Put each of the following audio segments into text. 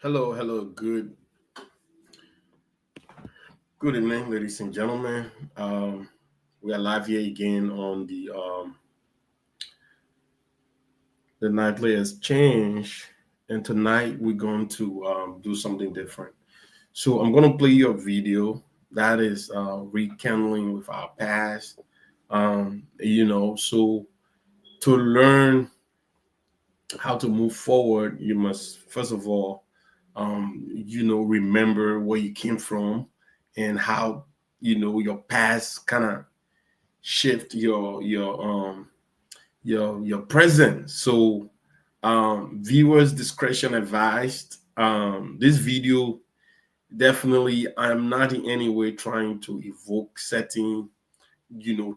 Hello, good evening, ladies and gentlemen. We are live here again on the nightly exchange, and tonight we're going to do something different. So I'm going to play you a video that is rekindling with our past. So to learn how to move forward, you must first of all, remember where you came from and how your past kind of shift your present. So viewers discretion advised. This video definitely, I'm not in any way trying to evoke setting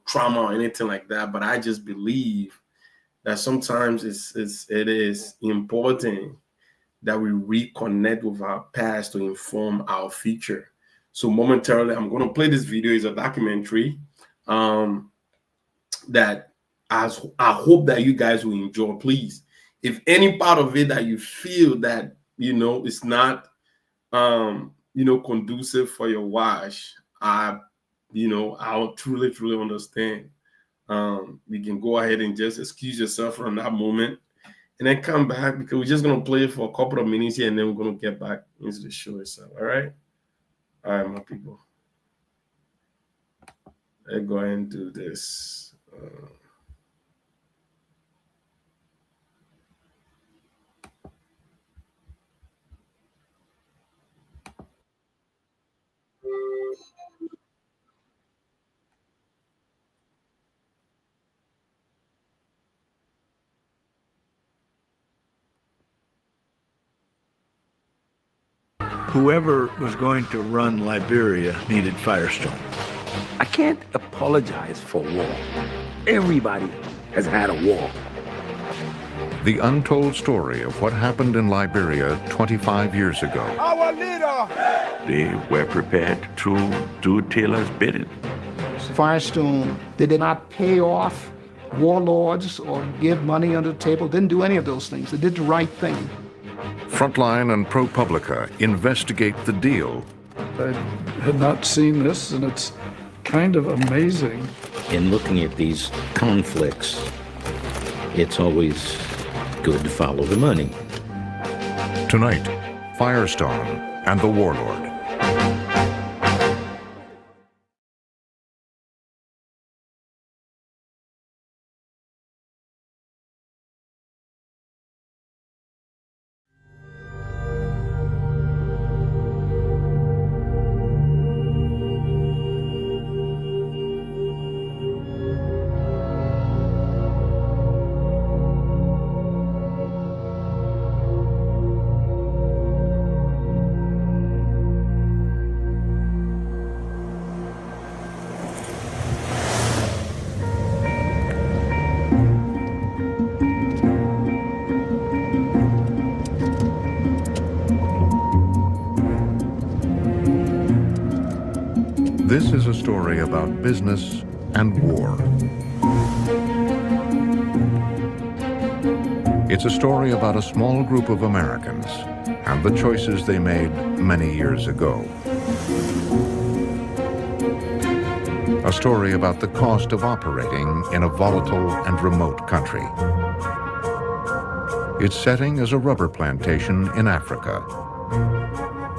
trauma or anything like that, but I just believe that sometimes it is important that we reconnect with our past to inform our future. So momentarily, I'm going to play this video. It's a documentary that I hope that you guys will enjoy. Please, if any part of it that you feel that it's not conducive for your watch, I'll truly understand. You can go ahead and just excuse yourself from that moment and then come back, because we're just going to play it for a couple of minutes here and then we're going to get back into the show itself. All right, my people. Let's go ahead and do this. Whoever was going to run Liberia needed Firestone. I can't apologize for war. Everybody has had a war. The untold story of what happened in Liberia 25 years ago. Our leader! They were prepared to do Taylor's bidding. Firestone, they did not pay off warlords or give money under the table, didn't do any of those things. They did the right thing. Frontline and ProPublica investigate the deal. I had not seen this, and it's kind of amazing. In looking at these conflicts, it's always good to follow the money. Tonight, Firestone and the Warlord. This is a story about business and war. It's a story about a small group of Americans and the choices they made many years ago. A story about the cost of operating in a volatile and remote country. Its setting is a rubber plantation in Africa,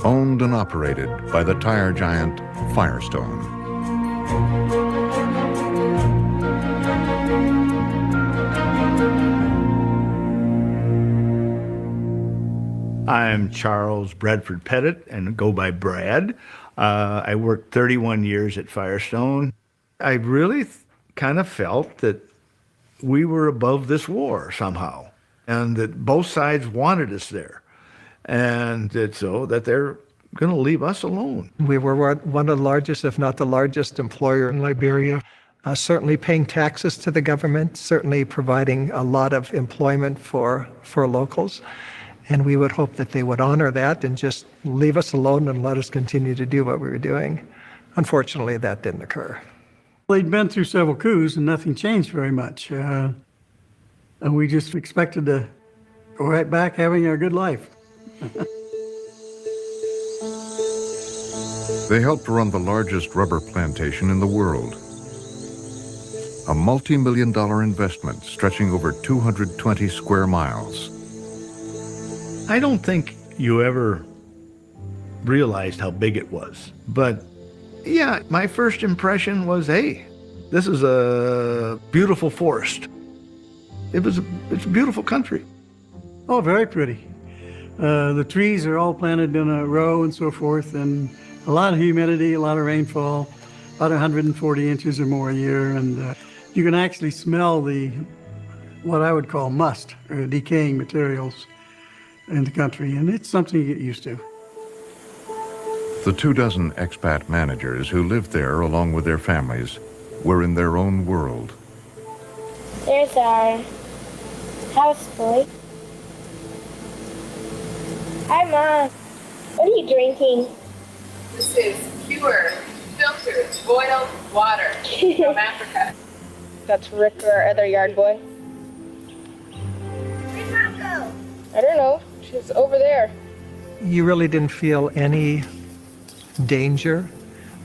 owned and operated by the tire giant Firestone. I'm Charles Bradford Pettit and go by Brad. I worked 31 years at Firestone. I really kind of felt that we were above this war somehow, and that both sides wanted us there, and that so that they're going to leave us alone. We were one of the largest, if not the largest employer in Liberia, certainly paying taxes to the government, certainly providing a lot of employment for locals. And we would hope that they would honor that and just leave us alone and let us continue to do what we were doing. Unfortunately, that didn't occur. They'd been through several coups and nothing changed very much. And we just expected to go right back having a good life. They helped run the largest rubber plantation in the world. A multi-million-dollar investment stretching over 220 square miles. I don't think you ever realized how big it was. But yeah, my first impression was, hey, this is a beautiful forest. It's a beautiful country. Oh, very pretty. The trees are all planted in a row and so forth, and a lot of humidity, a lot of rainfall, about 140 inches or more a year, and you can actually smell what I would call must, or decaying materials in the country, and it's something you get used to. The 24 expat managers who lived there along with their families were in their own world. There's our house boy. Hi, Mom. What are you drinking? This is pure, filtered, boiled water from Africa. That's Rick, our other yard boy. Where's Marco? I don't know. She's over there. You really didn't feel any danger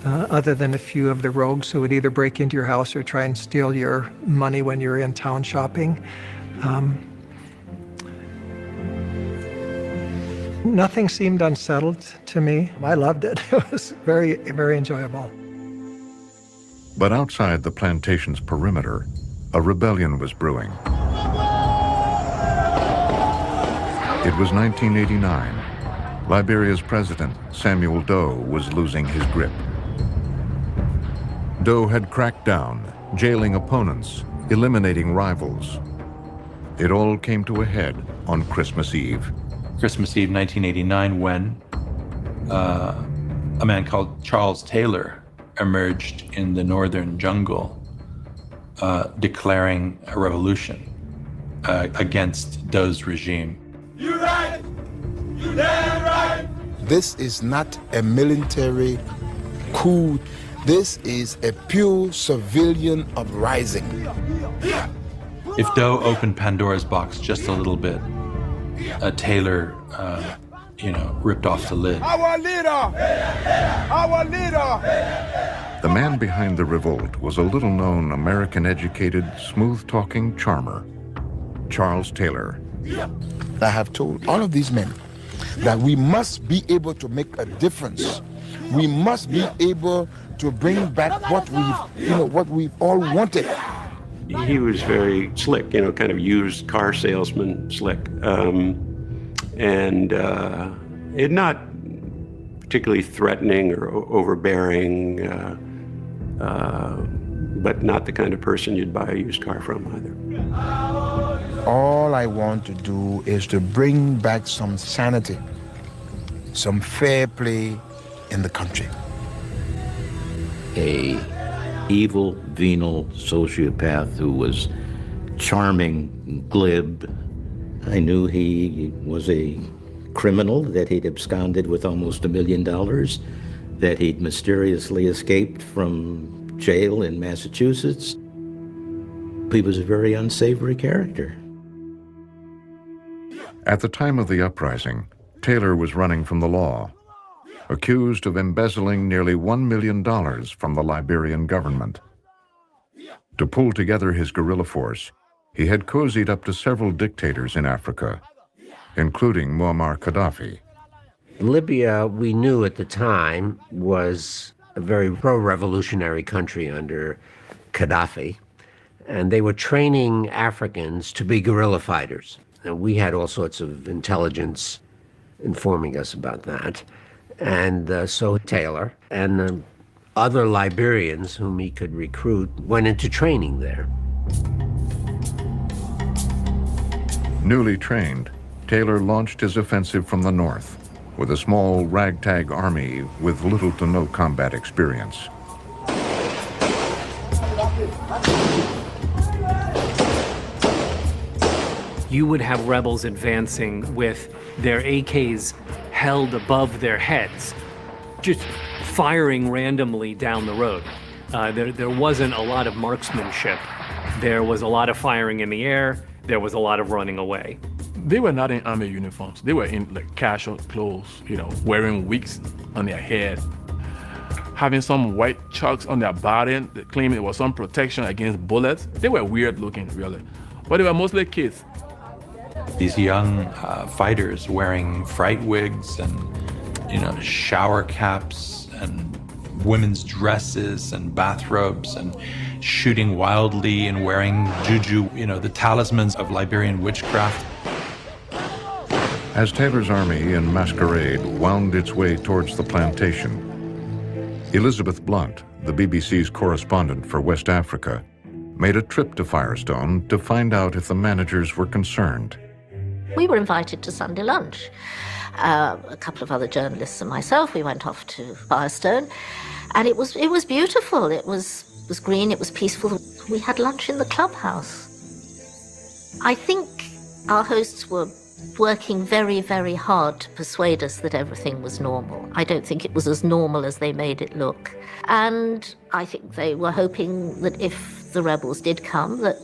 other than a few of the rogues who would either break into your house or try and steal your money when you're in town shopping. Nothing seemed unsettled to me. I loved it. It was very, very enjoyable. But outside the plantation's perimeter, a rebellion was brewing. It was 1989. Liberia's president, Samuel Doe, was losing his grip. Doe had cracked down, jailing opponents, eliminating rivals. It all came to a head on Christmas Eve. Christmas Eve 1989, when a man called Charles Taylor emerged in the northern jungle declaring a revolution against Doe's regime. You right! You damn right! This is not a military coup. This is a pure civilian uprising. If Doe opened Pandora's box just a little bit, Taylor, ripped off the lid. Our leader! Our leader! The man behind the revolt was a little-known American-educated, smooth-talking charmer, Charles Taylor. I have told all of these men that we must be able to make a difference. We must be able to bring back what we've all wanted. He was very slick, kind of used car salesman slick, and not particularly threatening or overbearing, but not the kind of person you'd buy a used car from either. All I want to do is to bring back some sanity, some fair play in the country. A evil, venal sociopath who was charming, glib. I knew he was a criminal, that he'd absconded with almost $1 million, that he'd mysteriously escaped from jail in Massachusetts. He was a very unsavory character. At the time of the uprising, Taylor was running from the law, accused of embezzling nearly $1 million from the Liberian government. To pull together his guerrilla force, he had cozied up to several dictators in Africa, including Muammar Gaddafi. Libya, we knew at the time, was a very pro-revolutionary country under Gaddafi, and they were training Africans to be guerrilla fighters. And we had all sorts of intelligence informing us about that. And so Taylor and other Liberians whom he could recruit went into training there. Newly trained, Taylor launched his offensive from the north with a small ragtag army with little to no combat experience. You would have rebels advancing with their AKs held above their heads, just firing randomly down the road. There wasn't a lot of marksmanship. There was a lot of firing in the air. There was a lot of running away. They were not in army uniforms. They were in casual clothes, wearing wigs on their head. having some white chalks on their body, claiming it was some protection against bullets. They were weird looking, really. But they were mostly kids. These young fighters wearing fright wigs and, shower caps and women's dresses and bathrobes and shooting wildly and wearing juju, the talismans of Liberian witchcraft. As Taylor's army in masquerade wound its way towards the plantation, Elizabeth Blunt, the BBC's correspondent for West Africa, made a trip to Firestone to find out if the managers were concerned. We were invited to Sunday lunch. A couple of other journalists and myself, we went off to Firestone, and it was beautiful. It was green, it was peaceful. We had lunch in the clubhouse. I think our hosts were working very, very hard to persuade us that everything was normal. I don't think it was as normal as they made it look. And I think they were hoping that if the rebels did come, that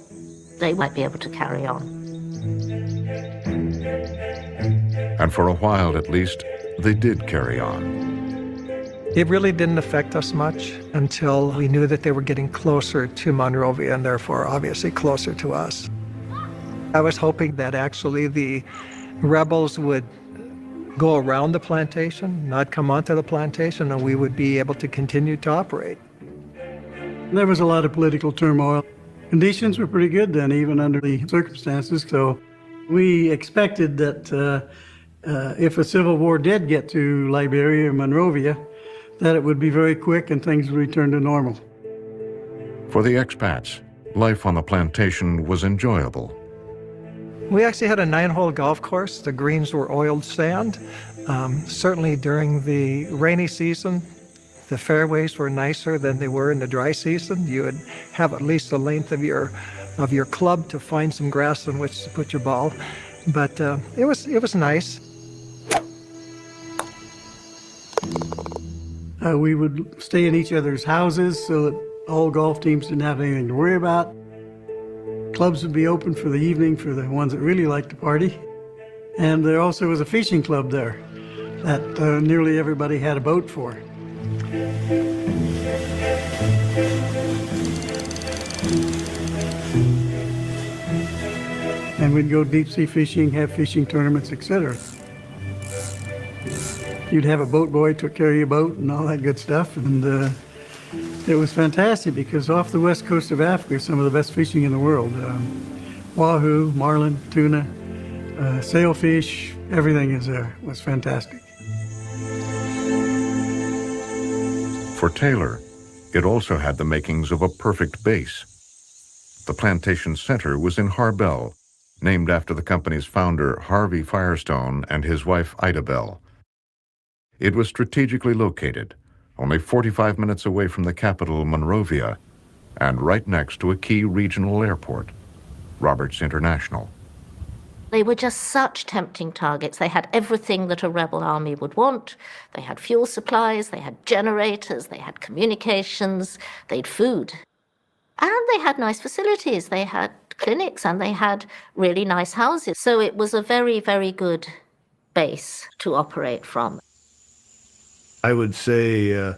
they might be able to carry on. And for a while, at least, they did carry on. It really didn't affect us much until we knew that they were getting closer to Monrovia and therefore obviously closer to us. I was hoping that actually the rebels would go around the plantation, not come onto the plantation, and we would be able to continue to operate. There was a lot of political turmoil. Conditions were pretty good then, even under the circumstances, so we expected that if a civil war did get to Liberia or Monrovia, that it would be very quick and things would return to normal. For the expats, life on the plantation was enjoyable. We actually had a 9-hole golf course. The greens were oiled sand. Certainly during the rainy season, the fairways were nicer than they were in the dry season. You would have at least the length of your club to find some grass on which to put your ball. But it was nice. We would stay in each other's houses so that all golf teams didn't have anything to worry about. Clubs would be open for the evening for the ones that really liked to party. And there also was a fishing club there that nearly everybody had a boat for. And we'd go deep sea fishing, have fishing tournaments, etc. You'd have a boat boy, took care of your boat and all that good stuff. And it was fantastic because off the west coast of Africa, some of the best fishing in the world. Wahoo, marlin, tuna, sailfish, everything is there. It was fantastic. For Taylor, it also had the makings of a perfect base. The plantation center was in Harbel, named after the company's founder, Harvey Firestone, and his wife, Ida Bell. It was strategically located, only 45 minutes away from the capital, Monrovia, and right next to a key regional airport, Roberts International. They were just such tempting targets. They had everything that a rebel army would want. They had fuel supplies, they had generators, they had communications, they had food. And they had nice facilities. They had clinics and they had really nice houses. So it was a very, very good base to operate from. I would say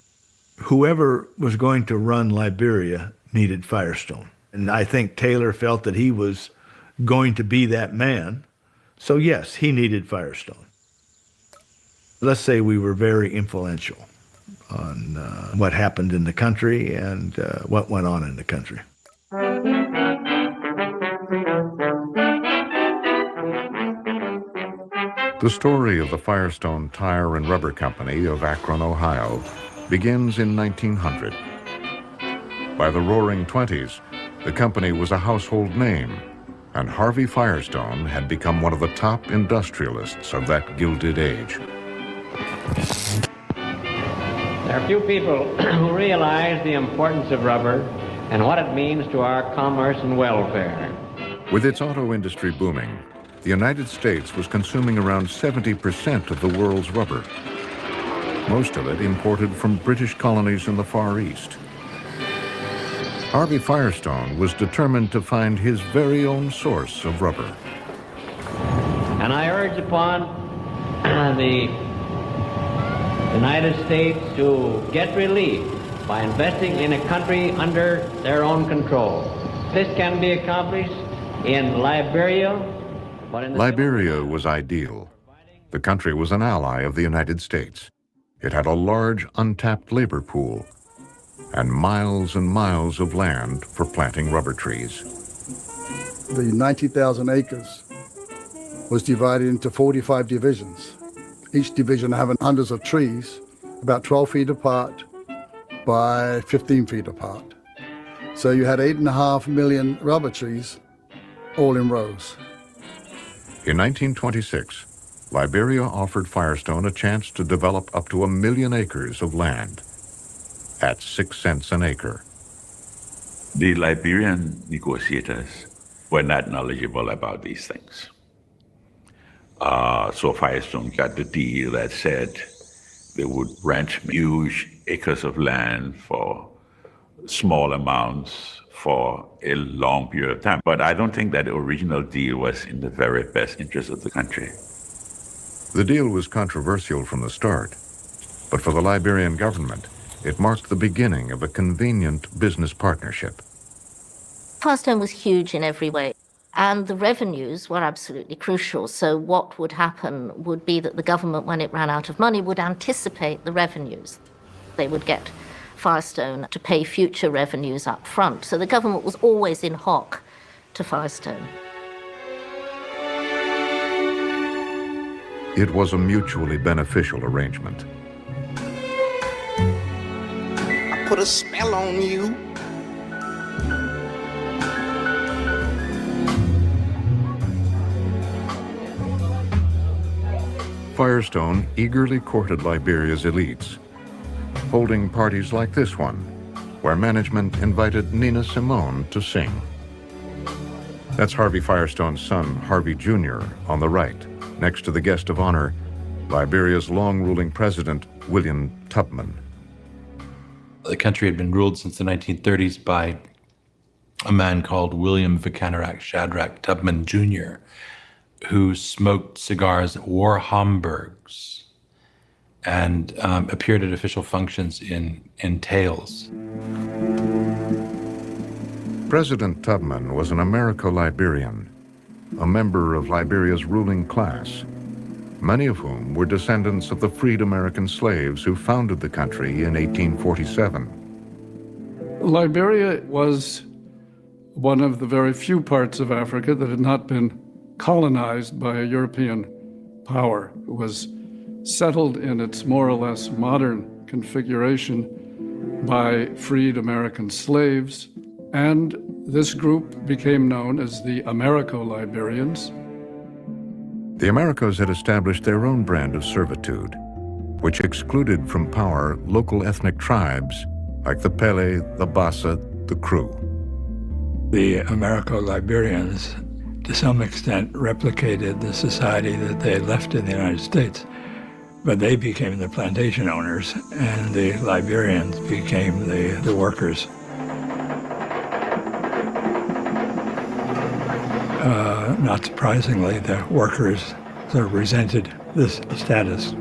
whoever was going to run Liberia needed Firestone. And I think Taylor felt that he was going to be that man. So yes, he needed Firestone. Let's say we were very influential on what happened in the country and what went on in the country. The story of the Firestone Tire and Rubber Company of Akron, Ohio, begins in 1900. By the Roaring '20s, the company was a household name, and Harvey Firestone had become one of the top industrialists of that gilded age. There are few people who realize the importance of rubber and what it means to our commerce and welfare. With its auto industry booming, the United States was consuming around 70% of the world's rubber, most of it imported from British colonies in the Far East. Harvey Firestone was determined to find his very own source of rubber. And I urge upon the United States to get relief by investing in a country under their own control. This can be accomplished in Liberia, but in Liberia was ideal. The country was an ally of the United States. It had a large untapped labor pool and miles of land for planting rubber trees. The 90,000 acres was divided into 45 divisions. Each division having hundreds of trees, about 12 feet apart by 15 feet apart. So you had 8.5 million rubber trees, all in rows. In 1926, Liberia offered Firestone a chance to develop up to 1 million acres of land at 6 cents an acre. The Liberian negotiators were not knowledgeable about these things. So Firestone got the deal that said they would rent huge acres of land for small amounts for a long period of time. But I don't think that the original deal was in the very best interest of the country. The deal was controversial from the start, but for the Liberian government, it marked the beginning of a convenient business partnership. Firestone was huge in every way, and the revenues were absolutely crucial. So what would happen would be that the government, when it ran out of money, would anticipate the revenues. They would get Firestone to pay future revenues up front. So the government was always in hock to Firestone. It was a mutually beneficial arrangement. I put a spell on you. Firestone eagerly courted Liberia's elites, holding parties like this one, where management invited Nina Simone to sing. That's Harvey Firestone's son, Harvey Jr., on the right, next to the guest of honor, Liberia's long-ruling president, William Tubman. The country had been ruled since the 1930s by a man called William Vicanarak Shadrach Tubman Jr., who smoked cigars at war Hamburgs and appeared at official functions in tails. President Tubman was an Americo-Liberian, a member of Liberia's ruling class, many of whom were descendants of the freed American slaves who founded the country in 1847. Liberia was one of the very few parts of Africa that had not been colonized by a European power. It was settled in its more or less modern configuration by freed American slaves, and this group became known as the Americo-Liberians. The Americos had established their own brand of servitude, which excluded from power local ethnic tribes like the Pele, the Bassa, the Kru. The Americo-Liberians, to some extent, replicated the society that they had left in the United States, but they became the plantation owners, and the Liberians became the workers. Not surprisingly, the workers sort of resented this status.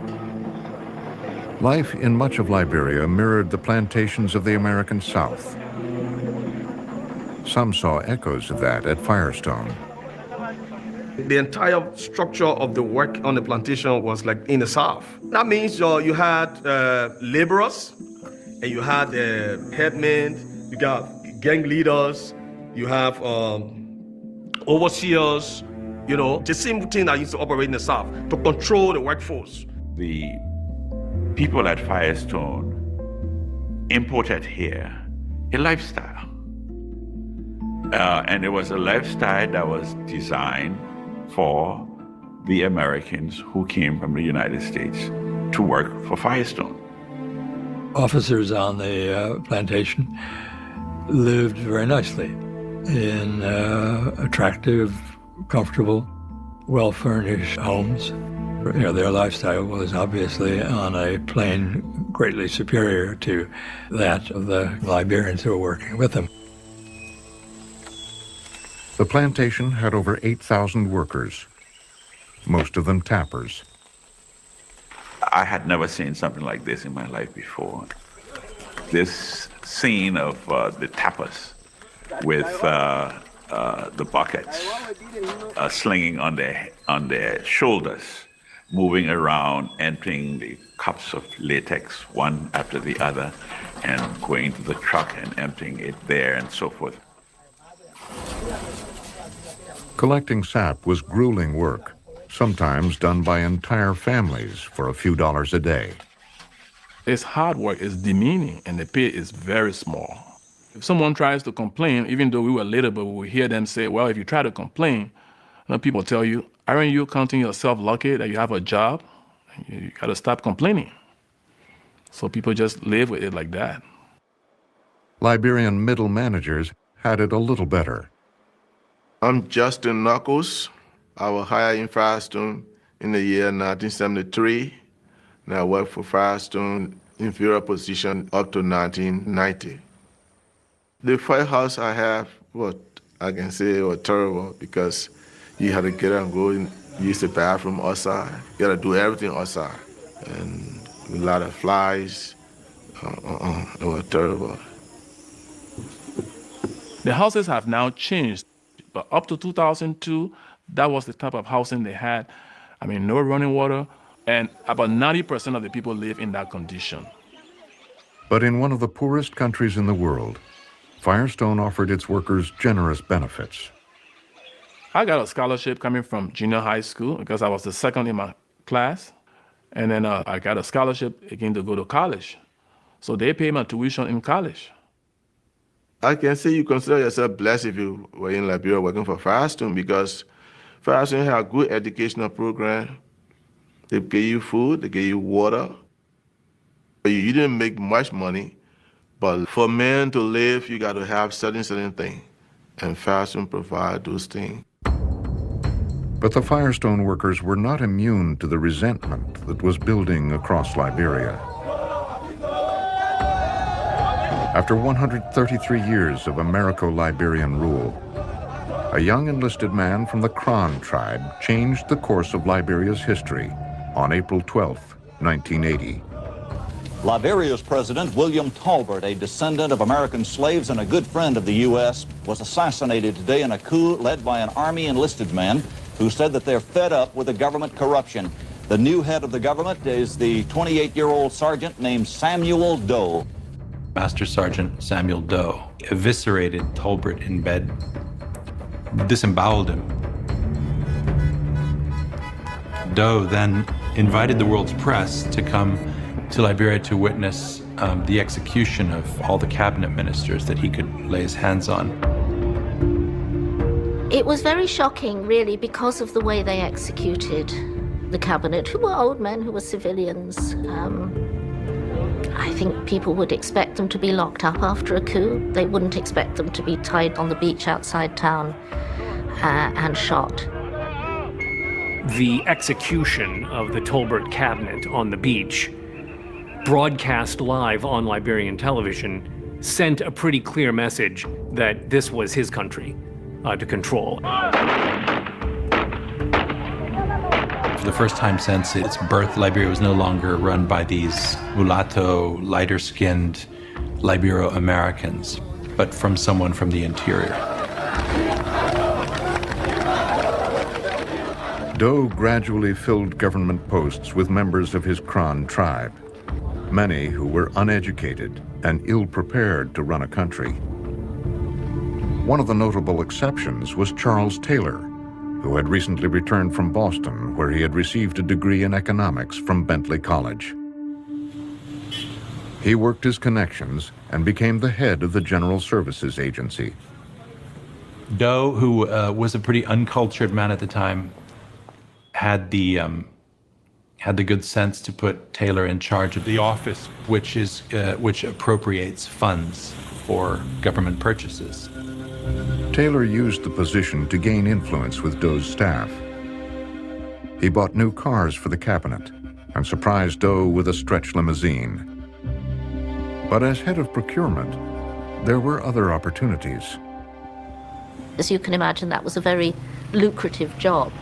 Life in much of Liberia mirrored the plantations of the American South. Some saw echoes of that at Firestone. The entire structure of the work on the plantation was like in the South. That means you had laborers, and you had headmen, you got gang leaders, you have overseers, the same thing that used to operate in the South to control the workforce. The people at Firestone imported here a lifestyle. And it was a lifestyle that was designed for the Americans who came from the United States to work for Firestone. Officers on the plantation lived very nicely in attractive, comfortable, well-furnished homes. Their lifestyle was obviously on a plane greatly superior to that of the Liberians who were working with them. The plantation had over 8,000 workers, most of them tappers. I had never seen something like this in my life before. This scene of the tappers with the buckets slinging on their shoulders, moving around, emptying the cups of latex one after the other, and going to the truck and emptying it there and so forth. Collecting sap was grueling work, sometimes done by entire families for a few dollars a day. It's hard work, it's demeaning, and the pay is very small. If someone tries to complain, even though we were later, but we would hear them say, well, if you try to complain, people tell you, aren't you counting yourself lucky that you have a job? You got to stop complaining. So people just live with it like that. Liberian middle managers had it a little better. I'm Justin Knuckles. I was hired in Firestone in the year 1973, and I worked for Firestone inferior position up to 1990. The firehouse I have, what I can say was terrible because you had to get up and go and use the bathroom outside. You got to do everything outside. And a lot of flies. It was terrible. The houses have now changed, but up to 2002, that was the type of housing they had. I mean, no running water, and about 90% of the people live in that condition. But in one of the poorest countries in the world, Firestone offered its workers generous benefits. I got a scholarship coming from junior high school because I was the second in my class. And then I got a scholarship again to go to college. So they pay my tuition in college. I can say you consider yourself blessed if you were in Liberia working for Firestone because Firestone had a good educational program. They gave you food, they gave you water. You didn't make much money, but for men to live, you got to have certain things. And Firestone provide those things. But the Firestone workers were not immune to the resentment that was building across Liberia. After 133 years of Americo-Liberian rule, a young enlisted man from the Kron tribe changed the course of Liberia's history on April 12, 1980. Liberia's President William Tolbert, a descendant of American slaves and a good friend of the U.S., was assassinated today in a coup led by an Army enlisted man who said that they're fed up with the government corruption. The new head of the government is the 28-year-old sergeant named Samuel Doe. Master Sergeant Samuel Doe eviscerated Tolbert in bed, disemboweled him. Doe then invited the world's press to come to Liberia to witness the execution of all the cabinet ministers that he could lay his hands on. It was very shocking, really, because of the way they executed the cabinet, who were old men, who were civilians. I think people would expect them to be locked up after a coup. They wouldn't expect them to be tied on the beach outside town and shot. The execution of the Tolbert cabinet on the beach, broadcast live on Liberian television, sent a pretty clear message that this was his country to control. For the first time since its birth, Liberia was no longer run by these mulatto, lighter-skinned Libero-Americans, but from someone from the interior. Doe gradually filled government posts with members of his Kron tribe, many who were uneducated and ill-prepared to run a country. One of the notable exceptions was Charles Taylor, who had recently returned from Boston, where he had received a degree in economics from Bentley College. He worked his connections and became the head of the General Services Agency. Doe, who was a pretty uncultured man at the time, had the good sense to put Taylor in charge of the office, which appropriates funds for government purchases. Taylor used the position to gain influence with Doe's staff. He bought new cars for the cabinet and surprised Doe with a stretch limousine. But as head of procurement, there were other opportunities. As you can imagine, that was a very lucrative job,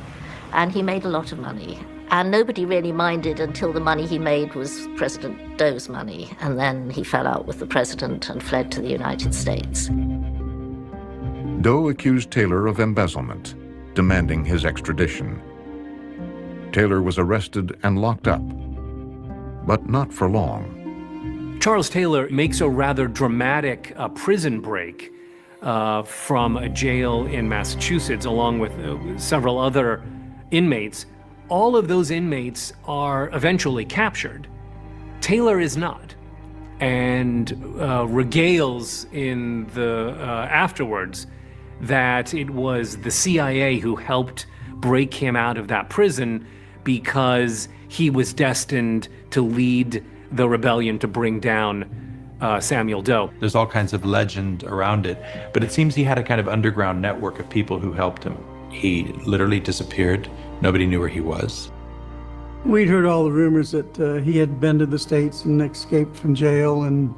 and he made a lot of money. And nobody really minded until the money he made was President Dou's money. And then he fell out with the president and fled to the United States. Doe accused Taylor of embezzlement, demanding his extradition. Taylor was arrested and locked up, but not for long. Charles Taylor makes a rather dramatic prison break from a jail in Massachusetts, along with several other inmates. All of those inmates are eventually captured. Taylor is not, and regales in the afterwards that it was the CIA who helped break him out of that prison because he was destined to lead the rebellion to bring down Samuel Doe. There's all kinds of legend around it, but it seems he had a kind of underground network of people who helped him. He literally disappeared. Nobody knew where he was. We'd heard all the rumors that he had been to the States and escaped from jail and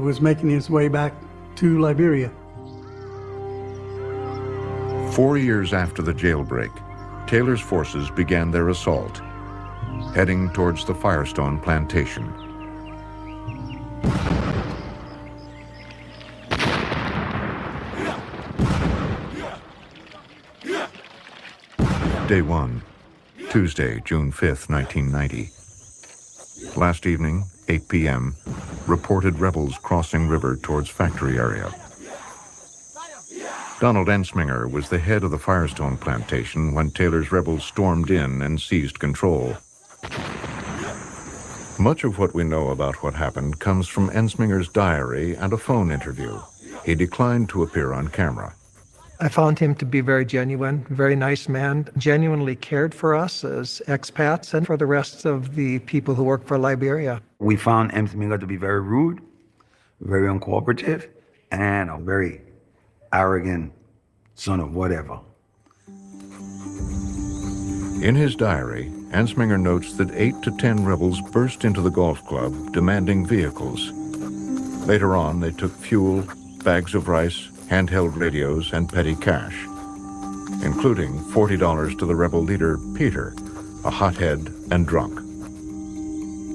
was making his way back to Liberia. 4 years after the jailbreak, Taylor's forces began their assault, heading towards the Firestone plantation. Day 1, Tuesday, June 5th, 1990. Last evening, 8 p.m., reported rebels crossing river towards factory area. Donald Ensminger was the head of the Firestone plantation when Taylor's rebels stormed in and seized control. Much of what we know about what happened comes from Ensminger's diary and a phone interview. He declined to appear on camera. I found him to be very genuine, very nice man, genuinely cared for us as expats and for the rest of the people who work for Liberia. We found Ensminger to be very rude, very uncooperative, and a very arrogant son of whatever. In his diary, Ensminger notes that 8 to 10 rebels burst into the golf club, demanding vehicles. Later on, they took fuel, bags of rice, handheld radios, and petty cash, including $40 to the rebel leader, Peter, a hothead and drunk.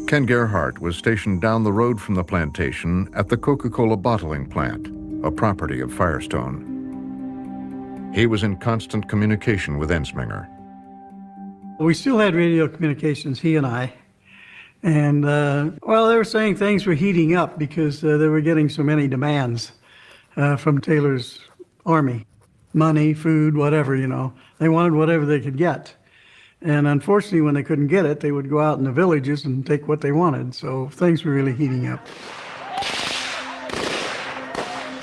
Ken Gerhardt was stationed down the road from the plantation at the Coca-Cola bottling plant, a property of Firestone. He was in constant communication with Ensminger. We still had radio communications, he and I. And, well, they were saying things were heating up because they were getting so many demands from Taylor's army. Money, food, whatever, you know. They wanted whatever they could get. And unfortunately, when they couldn't get it, they would go out in the villages and take what they wanted. So things were really heating up.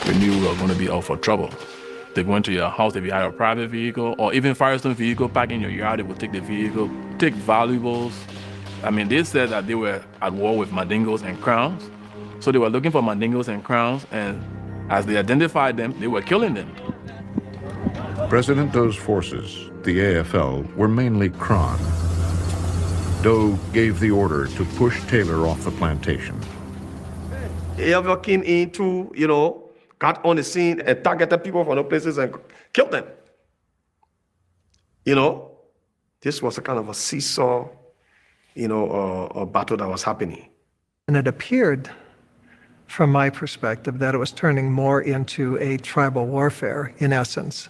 We knew we were going to be out for trouble. They went to your house, if you had a private vehicle, or even Firestone vehicle, park in your yard, they would take the vehicle, take valuables. I mean, they said that they were at war with Mandingos and Crowns. So they were looking for Mandingos and Crowns, and as they identified them, they were killing them. President Dou's forces, the AFL, were mainly Kron. Doe gave the order to push Taylor off the plantation. AFL came in to, you know, got on the scene and targeted people from other places and killed them. You know, this was a kind of a seesaw, you know, a battle that was happening. And it appeared, from my perspective, that it was turning more into a tribal warfare, in essence.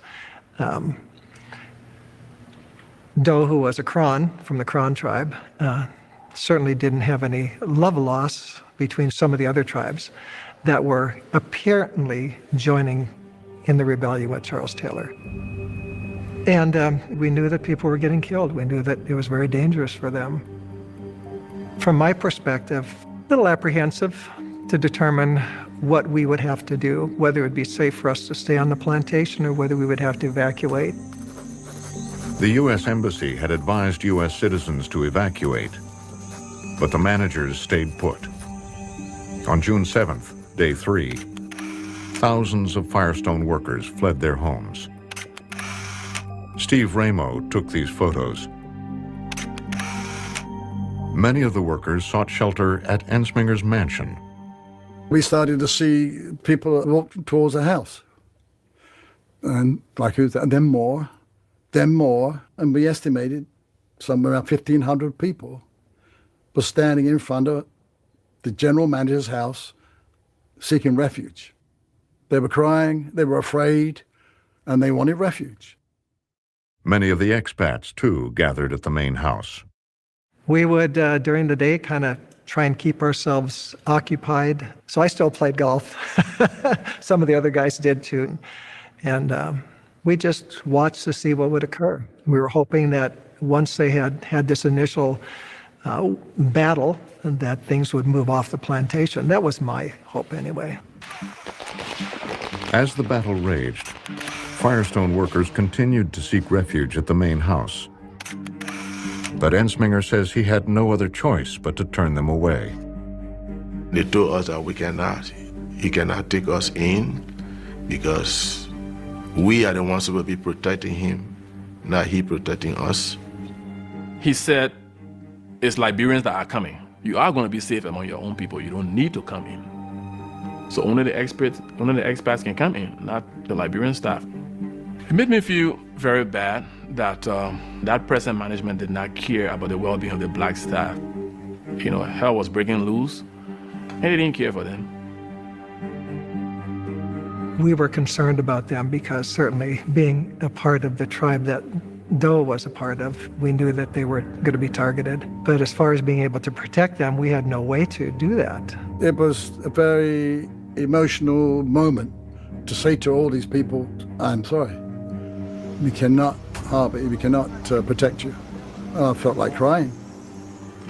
Doe, who was a Kron, from the Kron tribe, certainly didn't have any love loss between some of the other tribes that were apparently joining in the rebellion with Charles Taylor. And we knew that people were getting killed. We knew that it was very dangerous for them. From my perspective, a little apprehensive to determine what we would have to do, whether it would be safe for us to stay on the plantation or whether we would have to evacuate. The U.S. Embassy had advised U.S. citizens to evacuate, but the managers stayed put. On June 7th, Day 3, thousands of Firestone workers fled their homes. Steve Ramo took these photos. Many of the workers sought shelter at Ensminger's mansion. We started to see people walk towards the house. And like then more, and we estimated somewhere around 1,500 people, were standing in front of the general manager's house seeking refuge. They were crying, they were afraid, and they wanted refuge. Many of the expats, too, gathered at the main house. We would, during the day, kind of try and keep ourselves occupied. So I still played golf. Some of the other guys did too. And we just watched to see what would occur. We were hoping that once they had this initial battle, that things would move off the plantation. That was my hope anyway. As the battle raged, Firestone workers continued to seek refuge at the main house. But Ensminger says he had no other choice but to turn them away. They told us that we cannot. He cannot take us in because we are the ones who will be protecting him, not he protecting us. He said, it's Liberians that are coming. You are going to be safe among your own people. You don't need to come in. So only the expats can come in, not the Liberian staff. It made me feel very bad that that present management did not care about the well-being of the black staff. You know, hell was breaking loose, and they didn't care for them. We were concerned about them because certainly being a part of the tribe that Doe was a part of, we knew that they were going to be targeted. But as far as being able to protect them, we had no way to do that. It was a very emotional moment to say to all these people, I'm sorry. We cannot harbor you, we cannot protect you. I felt like crying.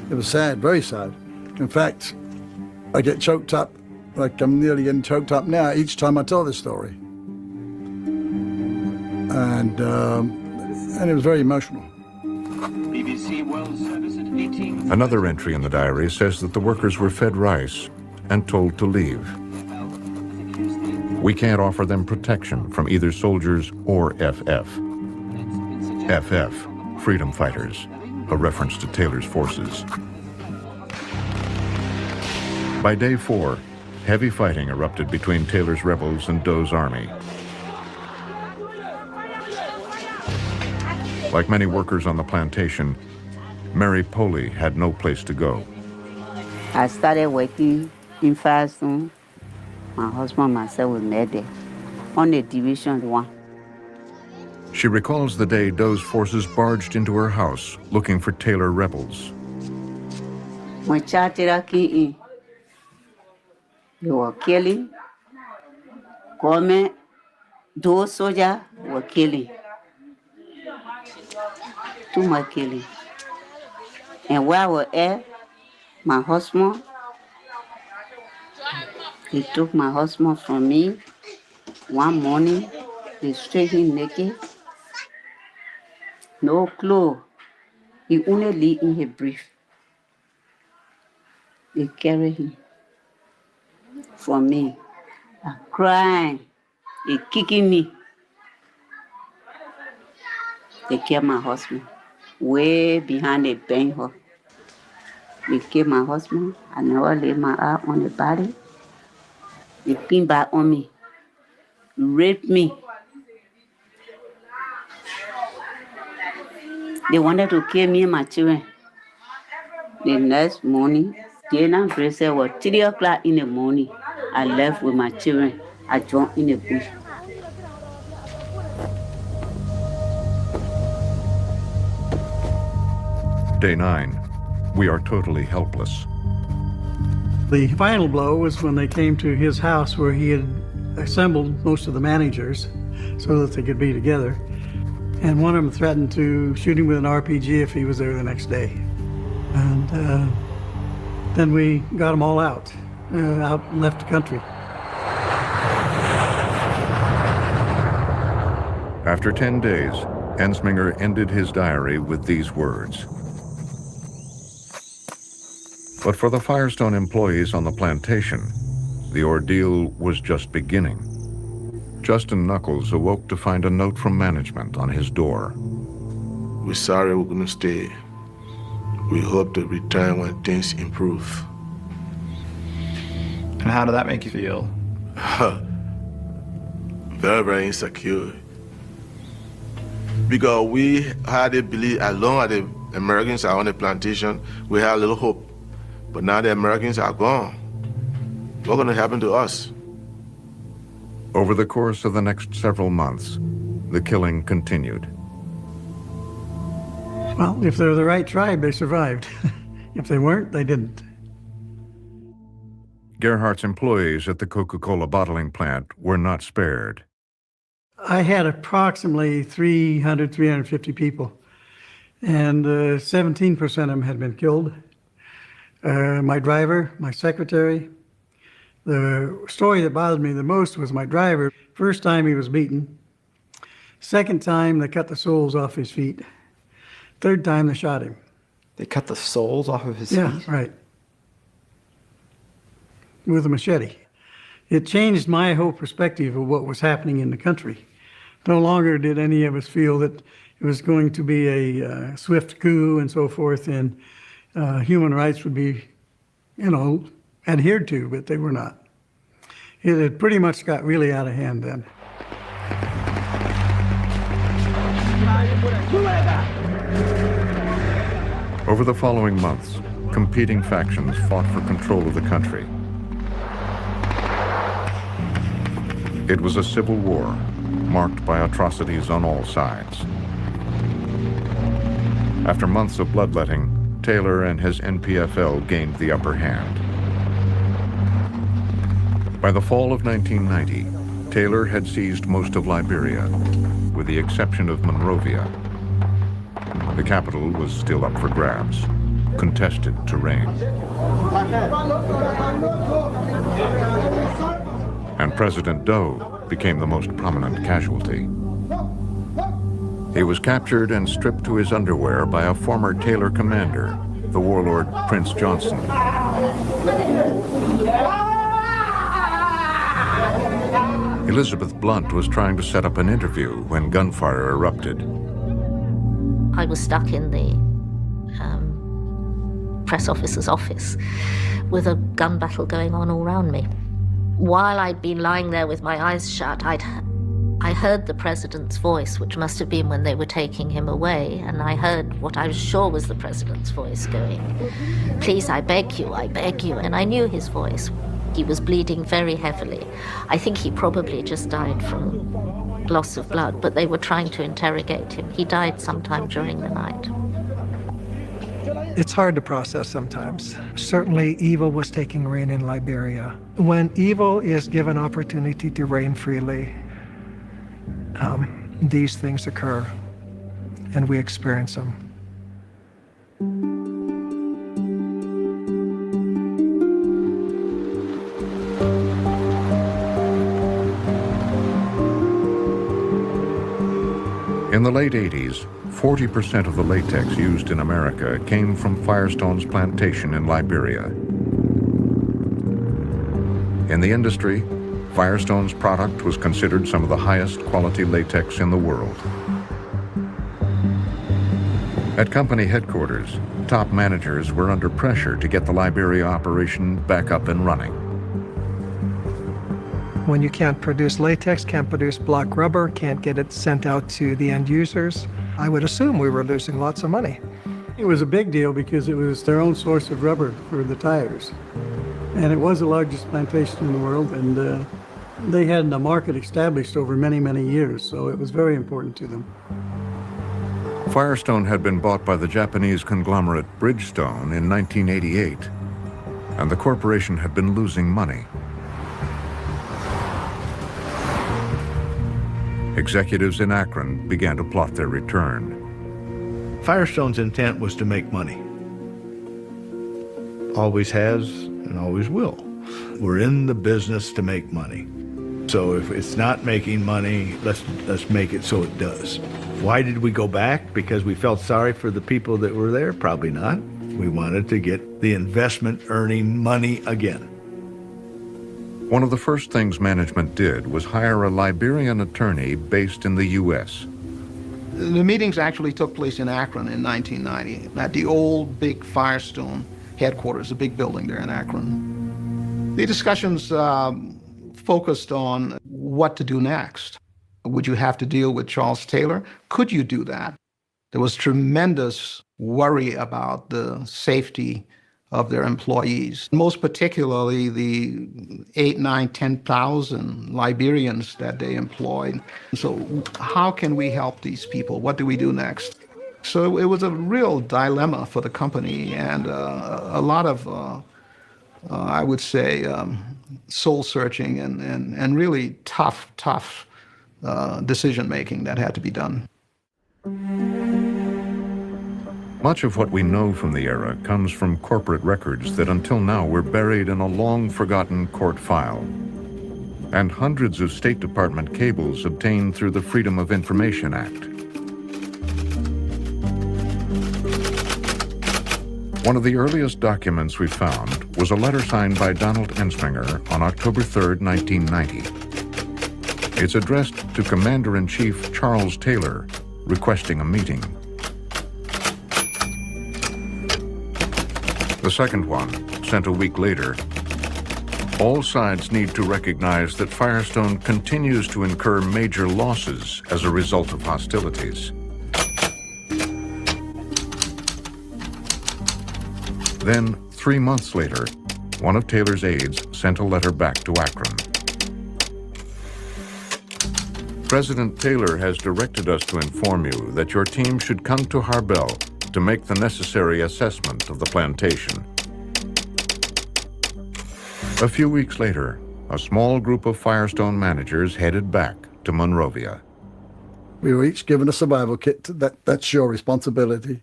It was sad, very sad. In fact, I get choked up, like I'm nearly getting choked up now each time I tell this story. And it was very emotional. BBC World Service at 18. Another entry in the diary says that the workers were fed rice and told to leave. We can't offer them protection from either soldiers or FF. FF, Freedom Fighters, a reference to Taylor's forces. By day 4, heavy fighting erupted between Taylor's rebels and Doe's army. Like many workers on the plantation, Mary Poley had no place to go. I started working in Firestone. My husband and myself were met there on the Division 1. She recalls the day Doe's forces barged into her house looking for Taylor rebels. When Chartera came in, they were killing. Government, those soldiers were killing. Too much killing. And where I was at, my husband, they took my husband from me. One morning, they stripped him naked. No clothes. He only lived in his brief. They carried him from me. I crying. They kicking me. They killed my husband way behind the bank hall. They killed my husband. I never laid my eye on the body. They came back on me, raped me. They wanted to kill me and my children. The next morning, Dana Bracer was 3 o'clock in the morning. I left with my children. I joined in the bush. Day 9, we are totally helpless. The final blow was when they came to his house where he had assembled most of the managers so that they could be together. And one of them threatened to shoot him with an RPG if he was there the next day. And then we got them all out and left the country. After 10 days, Ensminger ended his diary with these words. But for the Firestone employees on the plantation, the ordeal was just beginning. Justin Knuckles awoke to find a note from management on his door. We're sorry we're going to stay. We hope to return when things improve. And how did that make you feel? Very, very insecure. Because we had a belief, as long as the Americans are on the plantation, we had a little hope. But now the Americans are gone. What's going to happen to us? Over the course of the next several months, the killing continued. Well, if they're the right tribe, they survived. If they weren't, they didn't. Gerhardt's employees at the Coca-Cola bottling plant were not spared. I had approximately 350 people, and 17% of them had been killed. My driver, my secretary. The story that bothered me the most was my driver. First time he was beaten. Second time they cut the soles off his feet. Third time they shot him. They cut the soles off of his feet? Yeah, right. With a machete. It changed my whole perspective of what was happening in the country. No longer did any of us feel that it was going to be a swift coup and so forth, and human rights would be, adhered to, but they were not. It had pretty much got really out of hand then. Over the following months, competing factions fought for control of the country. It was a civil war, marked by atrocities on all sides. After months of bloodletting, Taylor and his NPFL gained the upper hand. By the fall of 1990, Taylor had seized most of Liberia, with the exception of Monrovia. The capital was still up for grabs, contested terrain. And President Doe became the most prominent casualty. He was captured and stripped to his underwear by a former Taylor commander, the warlord Prince Johnson. Elizabeth Blunt was trying to set up an interview when gunfire erupted. I was stuck in the press officer's office with a gun battle going on all around me. While I'd been lying there with my eyes shut, I heard the president's voice, which must have been when they were taking him away, and I heard what I was sure was the president's voice going, "Please, I beg you," and I knew his voice. He was bleeding very heavily. I think he probably just died from loss of blood, but they were trying to interrogate him. He died sometime during the night. It's hard to process sometimes. Certainly, evil was taking reign in Liberia. When evil is given opportunity to reign freely, these things occur, and we experience them. In the late 80s, 40% of the latex used in America came from Firestone's plantation in Liberia. In the industry, Firestone's product was considered some of the highest quality latex in the world. At company headquarters, top managers were under pressure to get the Liberia operation back up and running. When you can't produce latex, can't produce block rubber, can't get it sent out to the end users, I would assume we were losing lots of money. It was a big deal because it was their own source of rubber for the tires. And it was the largest plantation in the world, and they had a market established over many, many years, so it was very important to them. Firestone had been bought by the Japanese conglomerate Bridgestone in 1988, and the corporation had been losing money. Executives in Akron began to plot their return. Firestone's intent was to make money. Always has and always will. We're in the business to make money. So if it's not making money, let's make it so it does. Why did we go back? Because we felt sorry for the people that were there? Probably not. We wanted to get the investment earning money again. One of the first things management did was hire a Liberian attorney based in the U.S. The meetings actually took place in Akron in 1990 at the old big Firestone headquarters, a big building there in Akron. The discussions focused on what to do next. Would you have to deal with Charles Taylor? Could you do that? There was tremendous worry about the safety of their employees, most particularly the 8, 9, 10,000 Liberians that they employed. So how can we help these people? What do we do next? So it was a real dilemma for the company and a lot of, I would say, soul searching and really tough decision making that had to be done. Much of what we know from the era comes from corporate records that until now were buried in a long-forgotten court file, and hundreds of State Department cables obtained through the Freedom of Information Act. One of the earliest documents we found was a letter signed by Donald Ensminger on October 3, 1990. It's addressed to Commander-in-Chief Charles Taylor, requesting a meeting. The second one, sent a week later, all sides need to recognize that Firestone continues to incur major losses as a result of hostilities. Then, 3 months later, one of Taylor's aides sent a letter back to Akron. President Taylor has directed us to inform you that your team should come to Harbel to make the necessary assessment of the plantation. A few weeks later, a small group of Firestone managers headed back to Monrovia. We were each given a survival kit. That's your responsibility.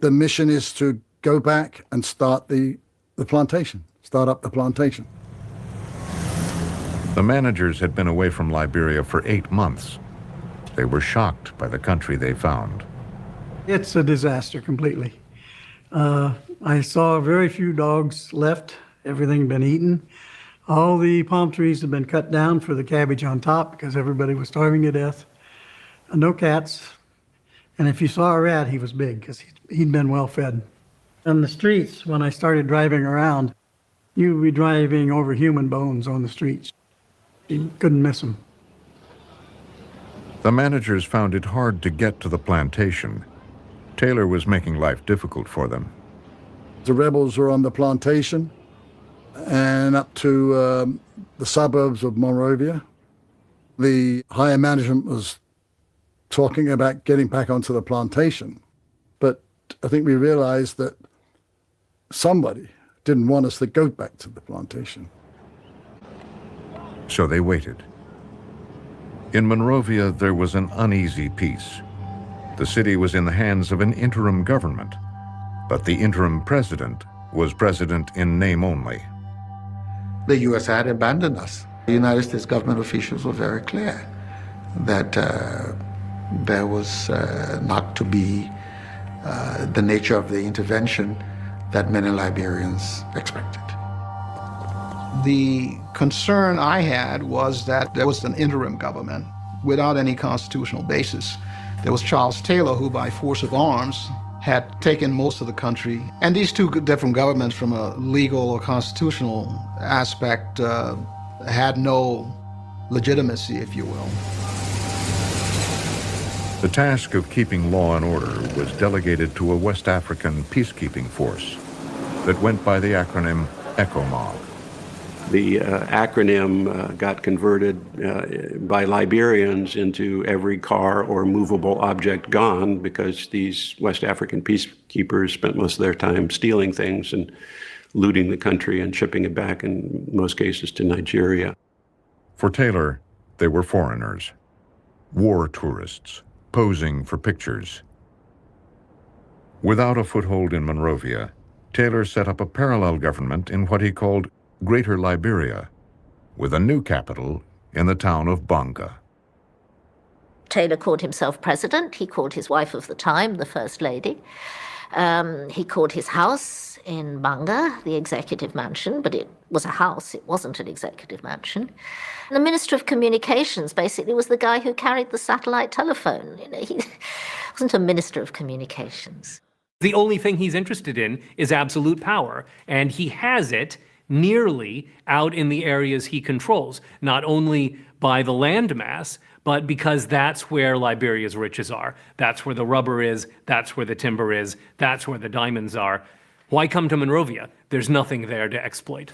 The mission is to go back and start the plantation, start up the plantation. The managers had been away from Liberia for 8 months. They were shocked by the country they found. It's a disaster completely. I saw very few dogs left. Everything had been eaten. All the palm trees had been cut down for the cabbage on top because everybody was starving to death. No cats. And if you saw a rat, he was big because he'd been well fed. On the streets, when I started driving around, you'd be driving over human bones on the streets. You couldn't miss them. The managers found it hard to get to the plantation. Taylor was making life difficult for them. The rebels were on the plantation and up to the suburbs of Monrovia. The higher management was talking about getting back onto the plantation. But I think we realized that somebody didn't want us to go back to the plantation. So they waited. In Monrovia, there was an uneasy peace. The city was in the hands of an interim government, but the interim president was president in name only. The U.S. had abandoned us. The United States government officials were very clear that there was not to be the nature of the intervention that many Liberians expected. The concern I had was that there was an interim government without any constitutional basis. There was Charles Taylor, who by force of arms had taken most of the country. And these two different governments from a legal or constitutional aspect had no legitimacy, if you will. The task of keeping law and order was delegated to a West African peacekeeping force that went by the acronym ECOMOG. The acronym got converted by Liberians into every car or movable object gone because these West African peacekeepers spent most of their time stealing things and looting the country and shipping it back, in most cases, to Nigeria. For Taylor, they were foreigners, war tourists, posing for pictures. Without a foothold in Monrovia, Taylor set up a parallel government in what he called Greater Liberia, with a new capital in the town of Banga. Taylor called himself president. He called his wife of the time the First Lady. He called his house in Banga the Executive Mansion, but it was a house, it wasn't an executive mansion. And the Minister of Communications basically was the guy who carried the satellite telephone. You know, he wasn't a Minister of Communications. The only thing he's interested in is absolute power, and he has it nearly out in the areas he controls, not only by the landmass, but because that's where Liberia's riches are. That's where the rubber is, that's where the timber is, that's where the diamonds are. Why come to Monrovia? There's nothing there to exploit.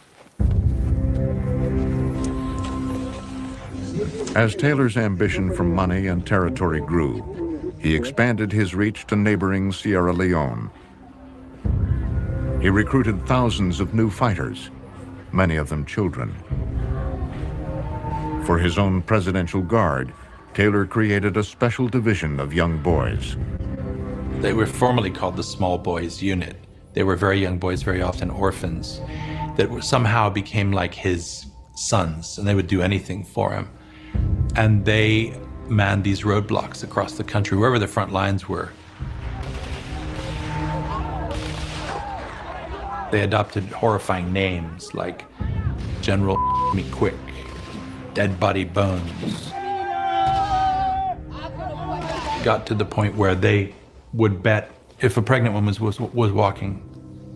As Taylor's ambition for money and territory grew, he expanded his reach to neighboring Sierra Leone. He recruited thousands of new fighters, many of them children. For his own presidential guard, Taylor created a special division of young boys. They were formerly called the Small Boys Unit. They were very young boys, very often orphans, that somehow became like his sons, and they would do anything for him. And they manned these roadblocks across the country, wherever the front lines were. They adopted horrifying names like General Me Quick, Dead Body Bones. Got to the point where they would bet, if a pregnant woman was walking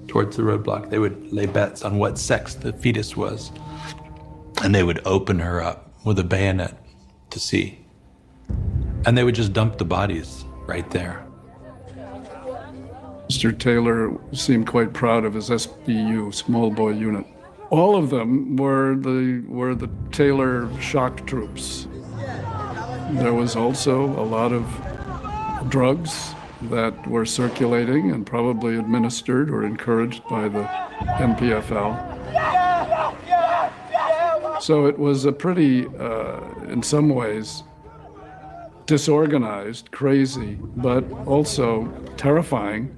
towards the roadblock, they would lay bets on what sex the fetus was. And they would open her up with a bayonet to see. And they would just dump the bodies right there. Mr. Taylor seemed quite proud of his SBU, Small Boy Unit. All of them were the Taylor shock troops. There was also a lot of drugs that were circulating and probably administered or encouraged by the MPFL. So it was a pretty, in some ways, disorganized, crazy, but also terrifying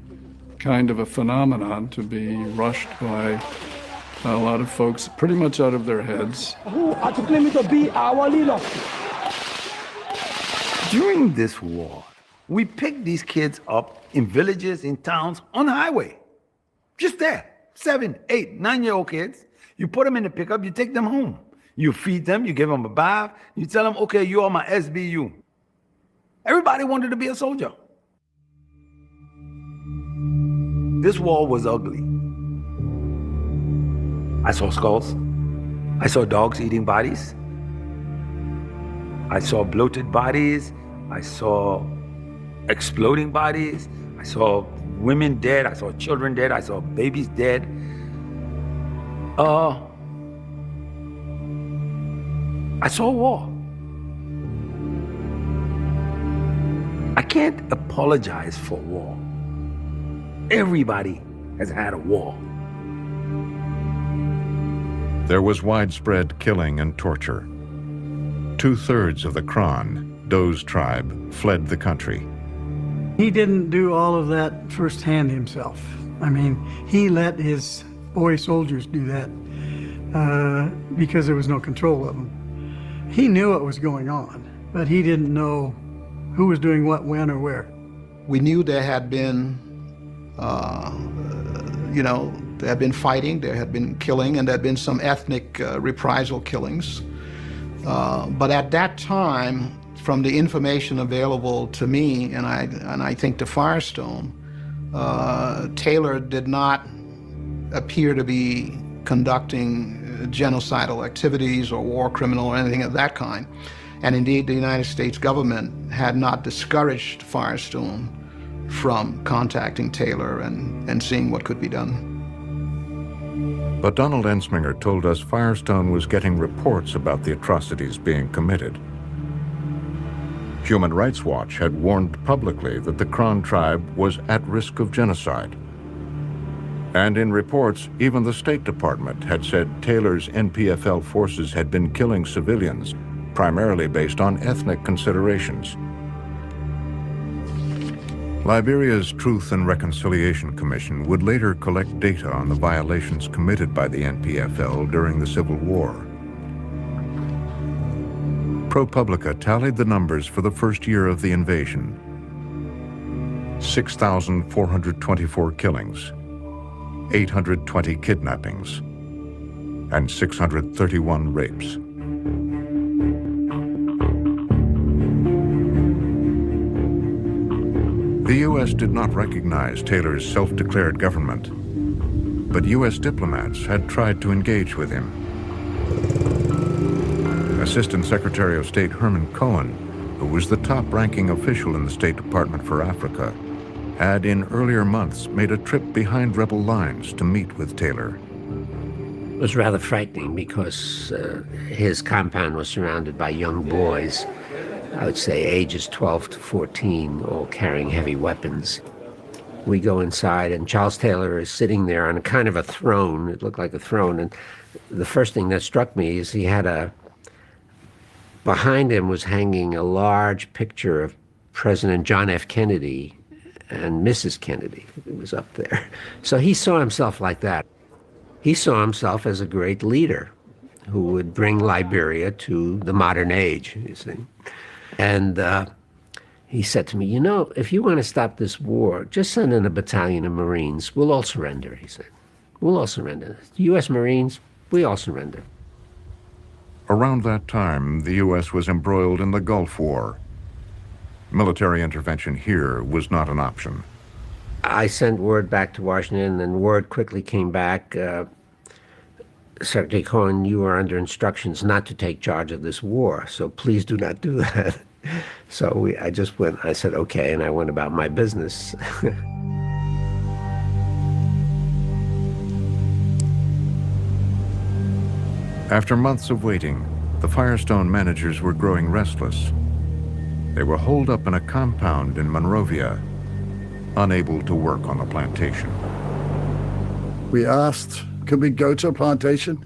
kind of a phenomenon to be rushed by a lot of folks pretty much out of their heads. During this war, we picked these kids up in villages, in towns, on the highway. Just there. 7, 8, 9-year-old kids. You put them in the pickup, you take them home. You feed them, you give them a bath, you tell them, okay, you are my SBU. Everybody wanted to be a soldier. This war was ugly. I saw skulls. I saw dogs eating bodies. I saw bloated bodies. I saw exploding bodies. I saw women dead. I saw children dead. I saw babies dead. I saw war. I can't apologize for war. Everybody has had a war. There was widespread killing and torture. 2/3 of the Kron, Doe's tribe, fled the country. He didn't do all of that firsthand himself. I mean, he let his boy soldiers do that because there was no control of them. He knew what was going on, but he didn't know who was doing what, when, or where. We knew there had been, there had been fighting, there had been killing, and there had been some ethnic reprisal killings. But at that time, from the information available to me, and I think to Firestone, Taylor did not appear to be conducting genocidal activities or war criminal or anything of that kind. And indeed, the United States government had not discouraged Firestone from contacting Taylor and seeing what could be done. But Donald Ensminger told us Firestone was getting reports about the atrocities being committed. Human Rights Watch had warned publicly that the Kron tribe was at risk of genocide. And in reports, even the State Department had said Taylor's NPFL forces had been killing civilians, primarily based on ethnic considerations. Liberia's Truth and Reconciliation Commission would later collect data on the violations committed by the NPFL during the Civil War. ProPublica tallied the numbers for the first year of the invasion. 6,424 killings, 820 kidnappings, and 631 rapes. The U.S. did not recognize Taylor's self-declared government, but U.S. diplomats had tried to engage with him. Assistant Secretary of State Herman Cohen who was the top-ranking official in the State Department for Africa, had in earlier months made a trip behind rebel lines to meet with Taylor. It was rather frightening because his compound was surrounded by young boys, I would say ages 12 to 14, all carrying heavy weapons. We go inside, and Charles Taylor is sitting there on a kind of a throne. It looked like a throne, and the first thing that struck me is he had behind him was hanging a large picture of President John F. Kennedy and Mrs. Kennedy. It was up there. So he saw himself like that. He saw himself as a great leader who would bring Liberia to the modern age, you see. And he said to me, you know, if you want to stop this war, just send in a battalion of Marines. We'll all surrender, he said. We'll all surrender. The U.S. Marines, we all surrender. Around that time, the U.S. was embroiled in the Gulf War. Military intervention here was not an option. I sent word back to Washington, and word quickly came back. Secretary Cohen, you are under instructions not to take charge of this war, so please do not do that. So I just went, I said, okay, and I went about my business. After months of waiting, the Firestone managers were growing restless. They were holed up in a compound in Monrovia, unable to work on the plantation. We asked, could we go to a plantation,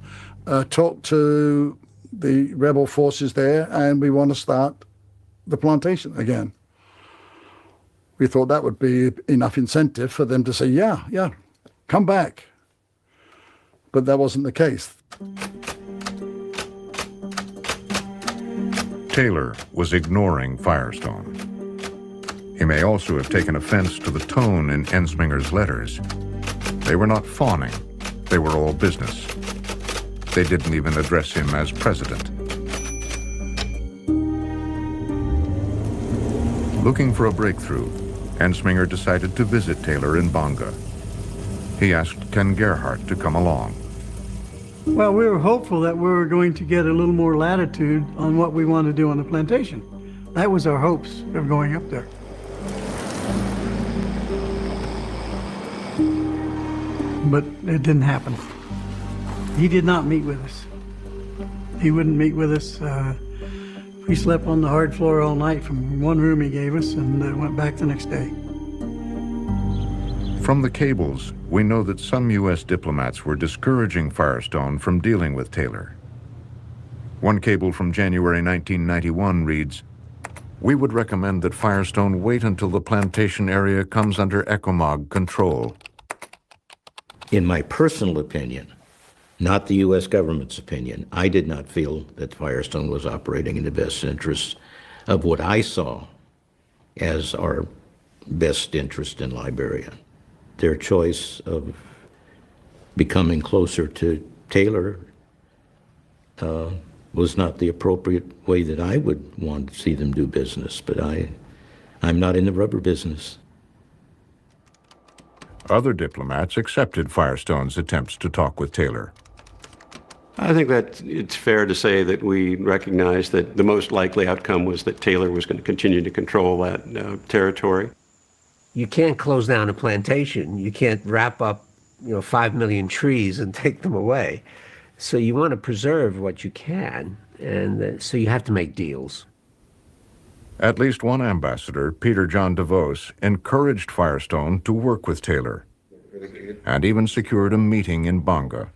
talk to the rebel forces there, and we want to start the plantation again. We thought that would be enough incentive for them to say, yeah, come back. But that wasn't the case. Taylor was ignoring Firestone. He may also have taken offense to the tone in Ensminger's letters. They were not fawning. They were all business. They didn't even address him as president. Looking for a breakthrough, Ensminger decided to visit Taylor in Bonga. He asked Ken Gerhardt to come along. Well, we were hopeful that we were going to get a little more latitude on what we wanted to do on the plantation. That was our hopes of going up there. But it didn't happen. He did not meet with us. He wouldn't meet with us. We slept on the hard floor all night from one room he gave us and went back the next day. From the cables, we know that some U.S. diplomats were discouraging Firestone from dealing with Taylor. One cable from January 1991 reads, "We would recommend that Firestone wait until the plantation area comes under ECOMOG control." In my personal opinion, not the U.S. government's opinion, I did not feel that Firestone was operating in the best interests of what I saw as our best interest in Liberia. Their choice of becoming closer to Taylor was not the appropriate way that I would want to see them do business, but I'm not in the rubber business. Other diplomats accepted Firestone's attempts to talk with Taylor. I think that it's fair to say that we recognize that the most likely outcome was that Taylor was going to continue to control that territory. You can't close down a plantation. You can't wrap up, 5 million trees and take them away. So you want to preserve what you can, and so you have to make deals. At least one ambassador, Peter John DeVos, encouraged Firestone to work with Taylor, and even secured a meeting in Bonga,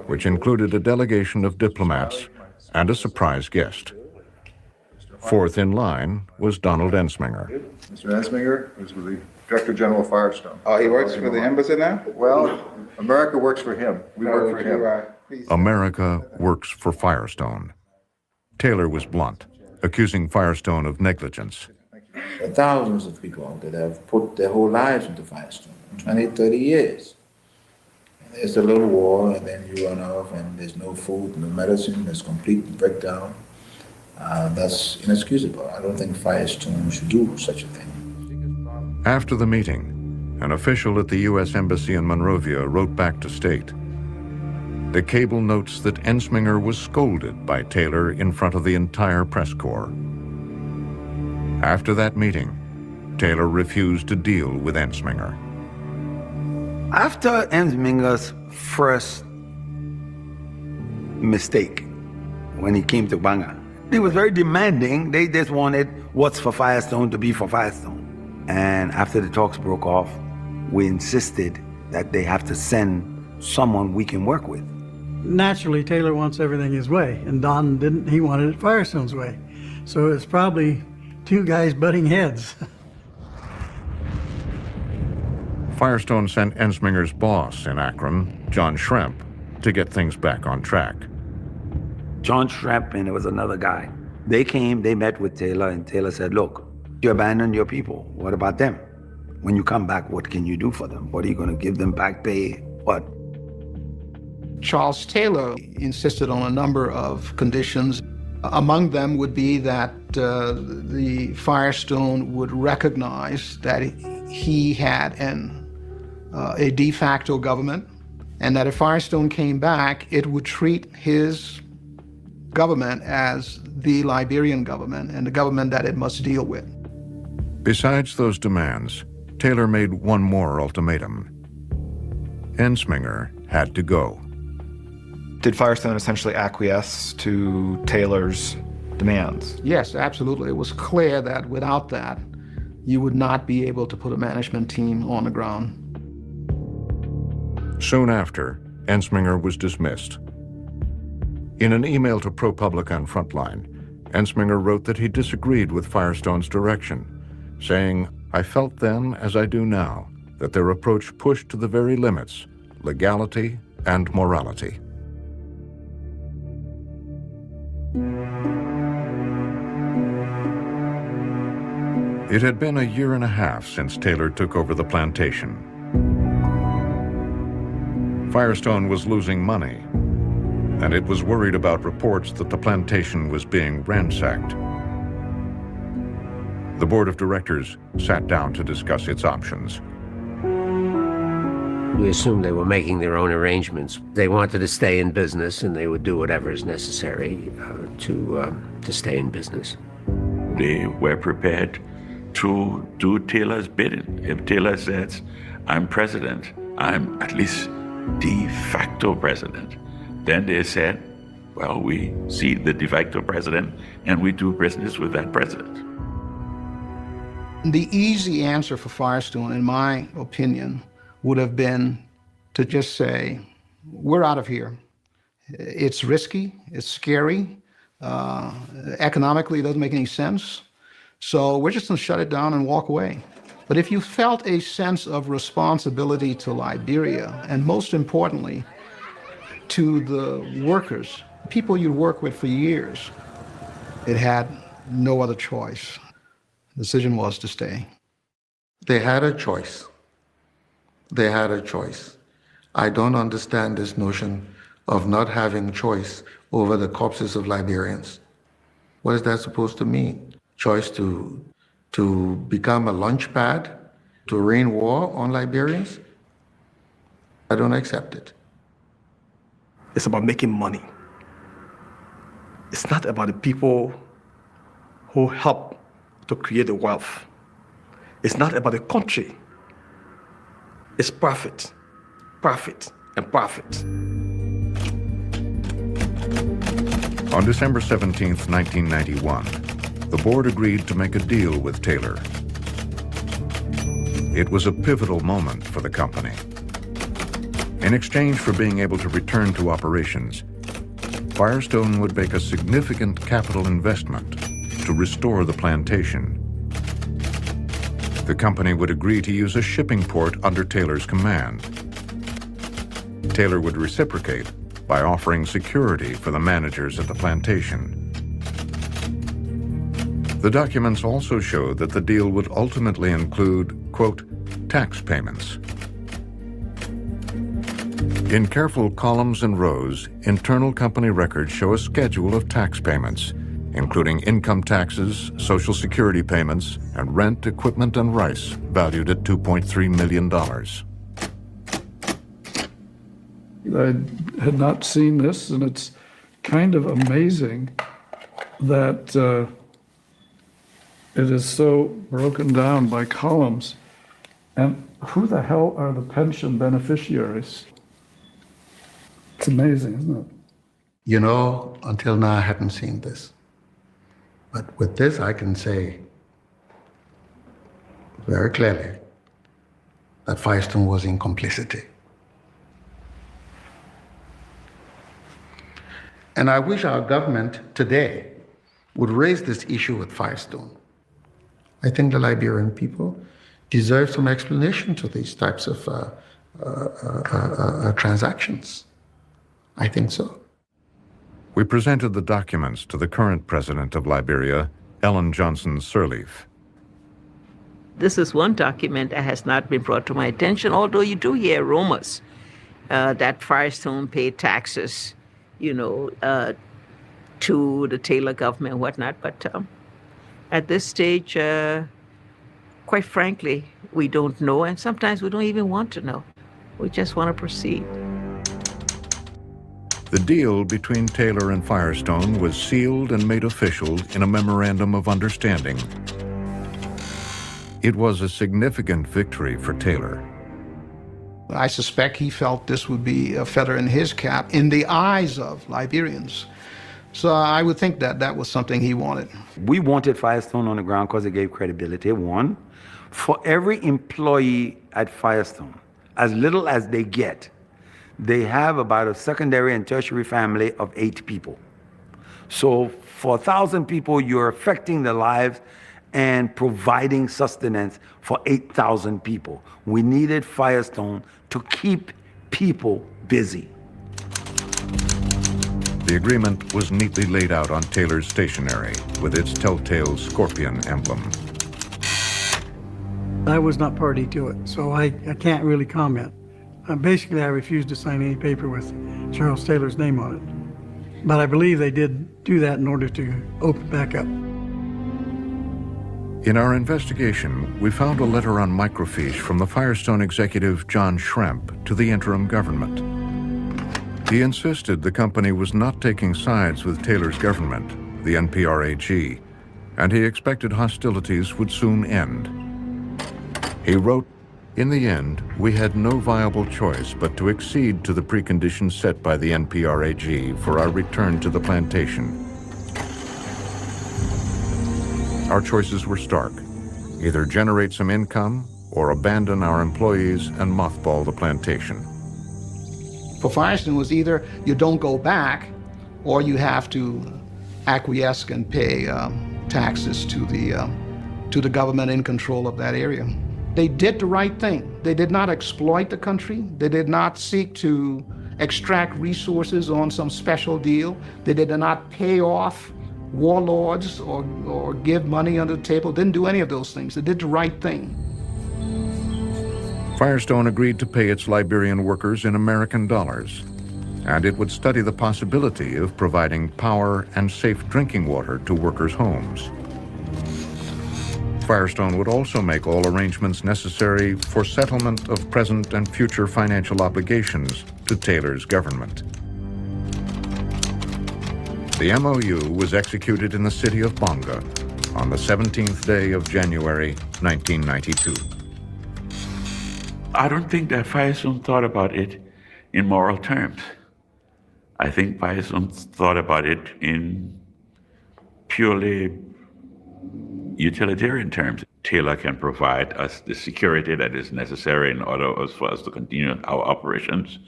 which included a delegation of diplomats and a surprise guest. Fourth in line was Donald Ensminger. Mr. Ensminger is with the Director General of Firestone. Oh, he works for the embassy now? Well, America works for him. We work for him. America works for Firestone. Taylor was blunt, accusing Firestone of negligence. There are thousands of people that have put their whole lives into Firestone, 20, 30 years. And there's a little war, and then you run off, and there's no food, no medicine, there's complete breakdown. That's inexcusable. I don't think Firestone should do such a thing. After the meeting, an official at the U.S. Embassy in Monrovia wrote back to state, The cable notes that Ensminger was scolded by Taylor in front of the entire press corps. After that meeting, Taylor refused to deal with Ensminger. After Ensminger's first mistake, when he came to Banga, he was very demanding. They just wanted what's for Firestone to be for Firestone. And after the talks broke off, we insisted that they have to send someone we can work with. Naturally, Taylor wants everything his way, and Don didn't. He wanted it Firestone's way. So it's probably two guys butting heads. Firestone sent Ensminger's boss in Akron, John Schremp, to get things back on track. John Schremp and there was another guy. They came, they met with Taylor, and Taylor said, look, you abandoned your people. What about them? When you come back, what can you do for them? What are you going to give them back pay? What? Charles Taylor insisted on a number of conditions. Among them would be that the Firestone would recognize that he had a de facto government, and that if Firestone came back, it would treat his government as the Liberian government and the government that it must deal with. Besides those demands, Taylor made one more ultimatum. Ensminger had to go. Did Firestone essentially acquiesce to Taylor's demands? Yes, absolutely. It was clear that without that, you would not be able to put a management team on the ground. Soon after, Ensminger was dismissed. In an email to ProPublica and Frontline, Ensminger wrote that he disagreed with Firestone's direction, saying, "I felt then, as I do now, that their approach pushed to the very limits legality and morality." It had been a year and a half since Taylor took over the plantation. Firestone was losing money, and it was worried about reports that the plantation was being ransacked. The board of directors sat down to discuss its options. We assumed they were making their own arrangements. They wanted to stay in business, and they would do whatever is necessary to stay in business. They were prepared to do Taylor's bidding. If Taylor says, "I'm president," I'm at least de facto president. Then they said, well, we see the de facto president and we do business with that president. The easy answer for Firestone, in my opinion, would have been to just say, we're out of here. It's risky, it's scary, economically it doesn't make any sense, so we're just gonna shut it down and walk away. But if you felt a sense of responsibility to Liberia, and most importantly, to the workers, people you work with for years, it had no other choice. The decision was to stay. They had a choice. They had a choice. I don't understand this notion of not having choice over the corpses of Liberians. What is that supposed to mean? Choice to become a launch pad to rain war on Liberians? I don't accept it. It's about making money. It's not about the people who help to create the wealth. It's not about the country. It's profit, profit, and profit. On December 17th, 1991, the board agreed to make a deal with Taylor. It was a pivotal moment for the company. In exchange for being able to return to operations, Firestone would make a significant capital investment to restore the plantation. The company would agree to use a shipping port under Taylor's command. Taylor would reciprocate by offering security for the managers at the plantation. The documents also show that the deal would ultimately include, quote, tax payments. In careful columns and rows, internal company records show a schedule of tax payments, including income taxes, Social Security payments, and rent, equipment, and rice, valued at $2.3 million. I had not seen this, and it's kind of amazing that it is so broken down by columns. And who the hell are the pension beneficiaries? It's amazing, isn't it? You know, until now I hadn't seen this. But with this, I can say very clearly that Firestone was in complicity. And I wish our government today would raise this issue with Firestone. I think the Liberian people deserve some explanation to these types of transactions. I think so. We presented the documents to the current president of Liberia, Ellen Johnson Sirleaf. This is one document that has not been brought to my attention, although you do hear rumors that Firestone paid taxes, to the Taylor government and whatnot. But at this stage, quite frankly, we don't know, and sometimes we don't even want to know. We just want to proceed. The deal between Taylor and Firestone was sealed and made official in a memorandum of understanding. It was a significant victory for Taylor. I suspect he felt this would be a feather in his cap in the eyes of Liberians. So I would think that that was something he wanted. We wanted Firestone on the ground because it gave credibility. One, for every employee at Firestone, as little as they get, they have about a secondary and tertiary family of 8 people. So for 1,000 people, you're affecting their lives and providing sustenance for 8,000 people. We needed Firestone to keep people busy. The agreement was neatly laid out on Taylor's stationery with its telltale scorpion emblem. I was not party to it, so I can't really comment. Basically, I refused to sign any paper with Charles Taylor's name on it. But I believe they did do that in order to open back up. In our investigation, we found a letter on microfiche from the Firestone executive John Schremp to the interim government. He insisted the company was not taking sides with Taylor's government, the NPRAG, and he expected hostilities would soon end. He wrote, "In the end, we had no viable choice but to accede to the preconditions set by the NPRAG for our return to the plantation. Our choices were stark. Either generate some income or abandon our employees and mothball the plantation." For Firestone, it was either you don't go back or you have to acquiesce and pay taxes to the government in control of that area. They did the right thing. They did not exploit the country. They did not seek to extract resources on some special deal. They did not pay off warlords or give money under the table. Didn't do any of those things. They did the right thing. Firestone agreed to pay its Liberian workers in American dollars, and it would study the possibility of providing power and safe drinking water to workers' homes. Firestone would also make all arrangements necessary for settlement of present and future financial obligations to Taylor's government. The MOU was executed in the city of Bonga on the 17th day of January, 1992. I don't think that Firestone thought about it in moral terms. I think Firestone thought about it in purely utilitarian terms. Taylor can provide us the security that is necessary in order for us to continue our operations.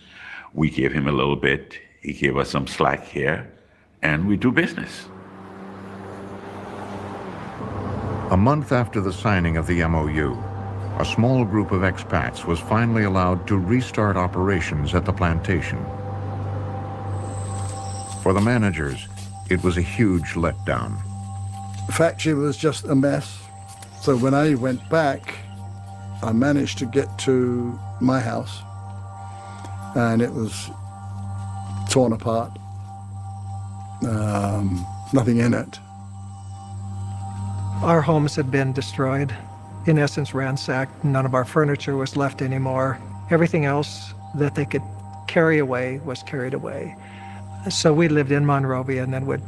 We gave him a little bit. He gave us some slack here, and we do business. A month after the signing of the MOU, a small group of expats was finally allowed to restart operations at the plantation. For the managers, it was a huge letdown. The factory was just a mess. So when I went back, I managed to get to my house, and it was torn apart. Nothing in it. Our homes had been destroyed, in essence ransacked. None of our furniture was left anymore. Everything else that they could carry away was carried away. So we lived in Monrovia and then would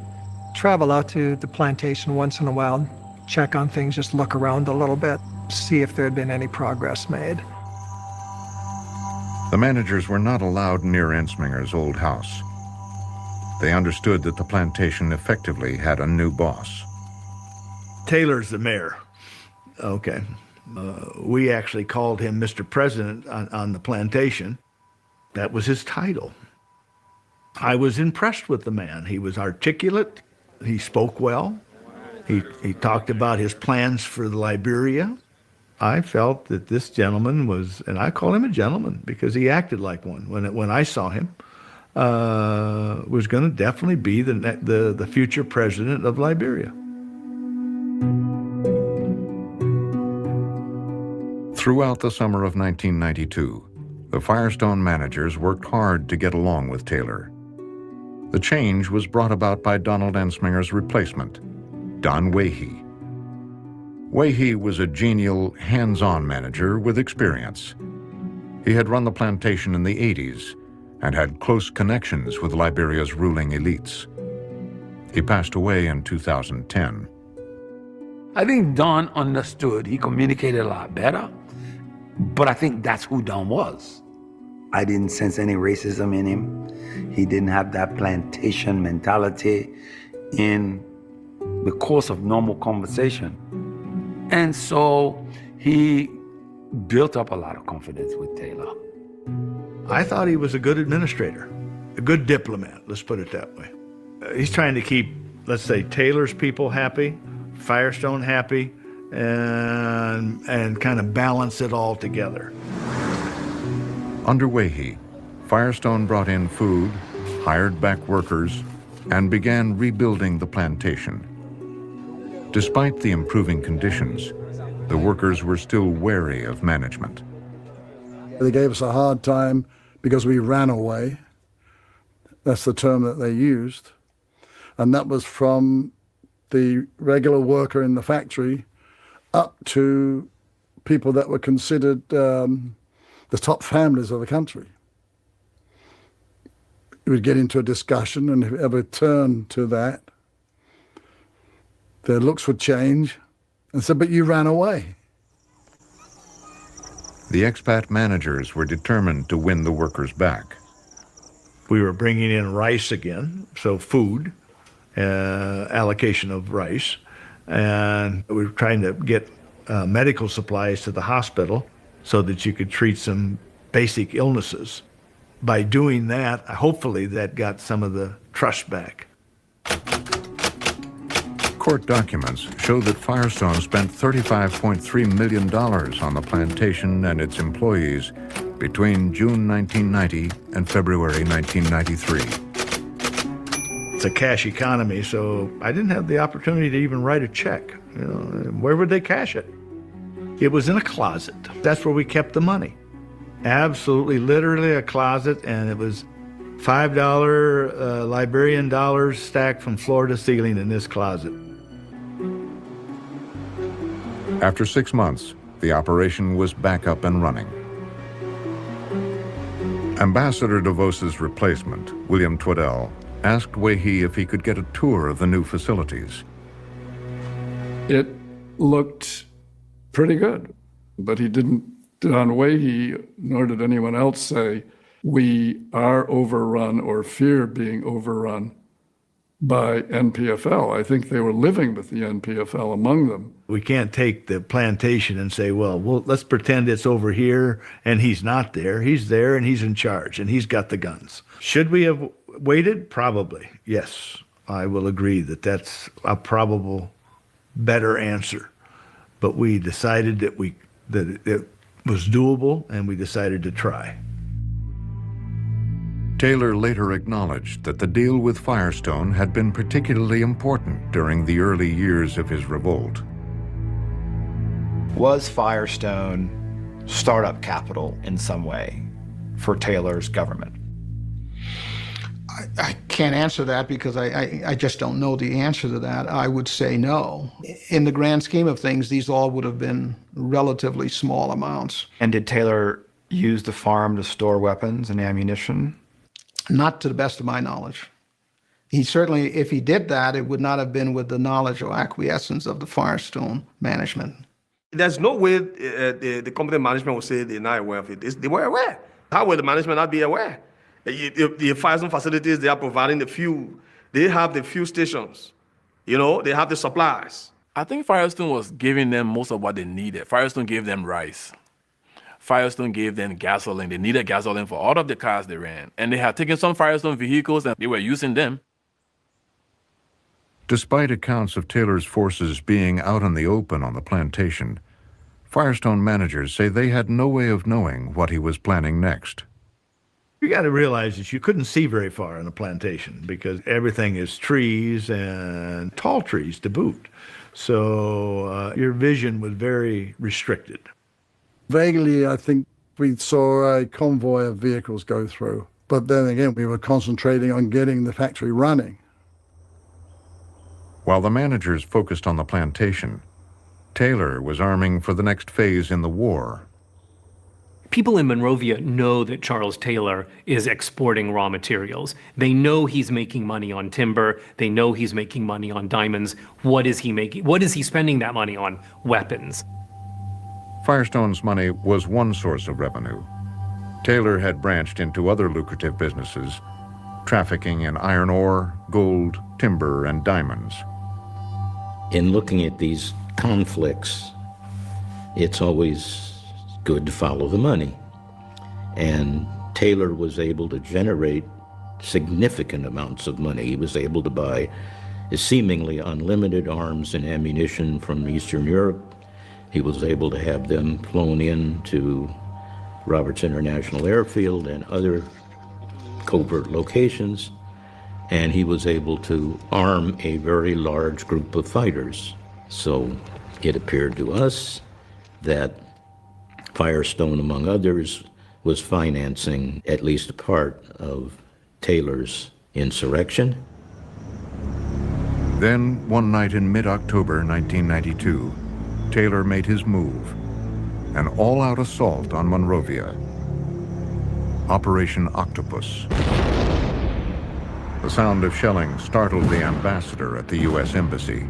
travel out to the plantation once in a while, check on things, just look around a little bit, see if there had been any progress made. The managers were not allowed near Ensminger's old house. They understood that the plantation effectively had a new boss. Taylor's the mayor. Okay. We actually called him Mr. President on the plantation. That was his title. I was impressed with the man. He was articulate. He spoke well. He talked about his plans for Liberia. I felt that this gentleman was, and I call him a gentleman because he acted like one when I saw him, was going to definitely be the future president of Liberia. Throughout the summer of 1992, the Firestone managers worked hard to get along with Taylor. The change was brought about by Donald Ensminger's replacement, Don Wahey. Wahey was a genial, hands-on manager with experience. He had run the plantation in the 80s and had close connections with Liberia's ruling elites. He passed away in 2010. I think Don understood. He communicated a lot better. But I think that's who Don was. I didn't sense any racism in him. He didn't have that plantation mentality in the course of normal conversation. And so he built up a lot of confidence with Taylor. I thought he was a good administrator, a good diplomat, let's put it that way. He's trying to keep, let's say, Taylor's people happy, Firestone happy, and kind of balance it all together. Under Wahey, Firestone brought in food, hired back workers, and began rebuilding the plantation. Despite the improving conditions, the workers were still wary of management. They gave us a hard time because we ran away. That's the term that they used. And that was from the regular worker in the factory up to people that were considered the top families of the country. We would get into a discussion, and if it ever turned to that, their looks would change and said, "But you ran away." The expat managers were determined to win the workers back. We were bringing in rice again, so food, allocation of rice, and we were trying to get medical supplies to the hospital so that you could treat some basic illnesses. By doing that, hopefully that got some of the trust back. Court documents show that Firestone spent $35.3 million on the plantation and its employees between June 1990 and February 1993. It's a cash economy, so I didn't have the opportunity to even write a check. You know, where would they cash it? It was in a closet. That's where we kept the money. Absolutely, literally a closet, and it was $5 Liberian dollars stacked from floor to ceiling in this closet. After 6 months, the operation was back up and running. Ambassador DeVos's replacement, William Twaddell, asked Wahey if he could get a tour of the new facilities. It looked pretty good, but he didn't, Don Wahey, nor did anyone else say, we are overrun or fear being overrun by NPFL. I think they were living with the NPFL among them. We can't take the plantation and say, well, let's pretend it's over here and he's not there. He's there and he's in charge and he's got the guns. Should we have waited? Probably, yes. I will agree that that's a probable better answer. But we decided that it was doable, and we decided to try. Taylor later acknowledged that the deal with Firestone had been particularly important during the early years of his revolt. Was Firestone startup capital in some way for Taylor's government? I can't answer that because I just don't know the answer to that. I would say no. In the grand scheme of things, these all would have been relatively small amounts. And did Taylor used the farm to store weapons and ammunition? Not to the best of my knowledge. He certainly, if he did that, it would not have been with the knowledge or acquiescence of the Firestone management. There's no way the company management will say they're not aware of it. They were aware. How will the management not be aware? The Firestone facilities, they are providing the fuel. They have the fuel stations. You know, they have the supplies. I think Firestone was giving them most of what they needed. Firestone gave them rice. Firestone gave them gasoline. They needed gasoline for all of the cars they ran. And they had taken some Firestone vehicles and they were using them. Despite accounts of Taylor's forces being out in the open on the plantation, Firestone managers say they had no way of knowing what he was planning next. You got to realize that you couldn't see very far on a plantation because everything is trees and tall trees to boot. So your vision was very restricted. Vaguely, I think we saw a convoy of vehicles go through. But then again, we were concentrating on getting the factory running. While the managers focused on the plantation, Taylor was arming for the next phase in the war. People in Monrovia know that Charles Taylor is exporting raw materials. They know he's making money on timber. They know he's making money on diamonds. What is he making? What is he spending that money on? Weapons. Firestone's money was one source of revenue. Taylor had branched into other lucrative businesses, trafficking in iron ore, gold, timber, and diamonds. In looking at these conflicts, it's always good to follow the money. And Taylor was able to generate significant amounts of money. He was able to buy seemingly unlimited arms and ammunition from Eastern Europe. He was able to have them flown in to Roberts International Airfield and other covert locations, and he was able to arm a very large group of fighters. So it appeared to us that Firestone, among others, was financing at least a part of Taylor's insurrection. Then, one night in mid-October 1992, Taylor made his move, an all-out assault on Monrovia. Operation Octopus. The sound of shelling startled the ambassador at the U.S. Embassy.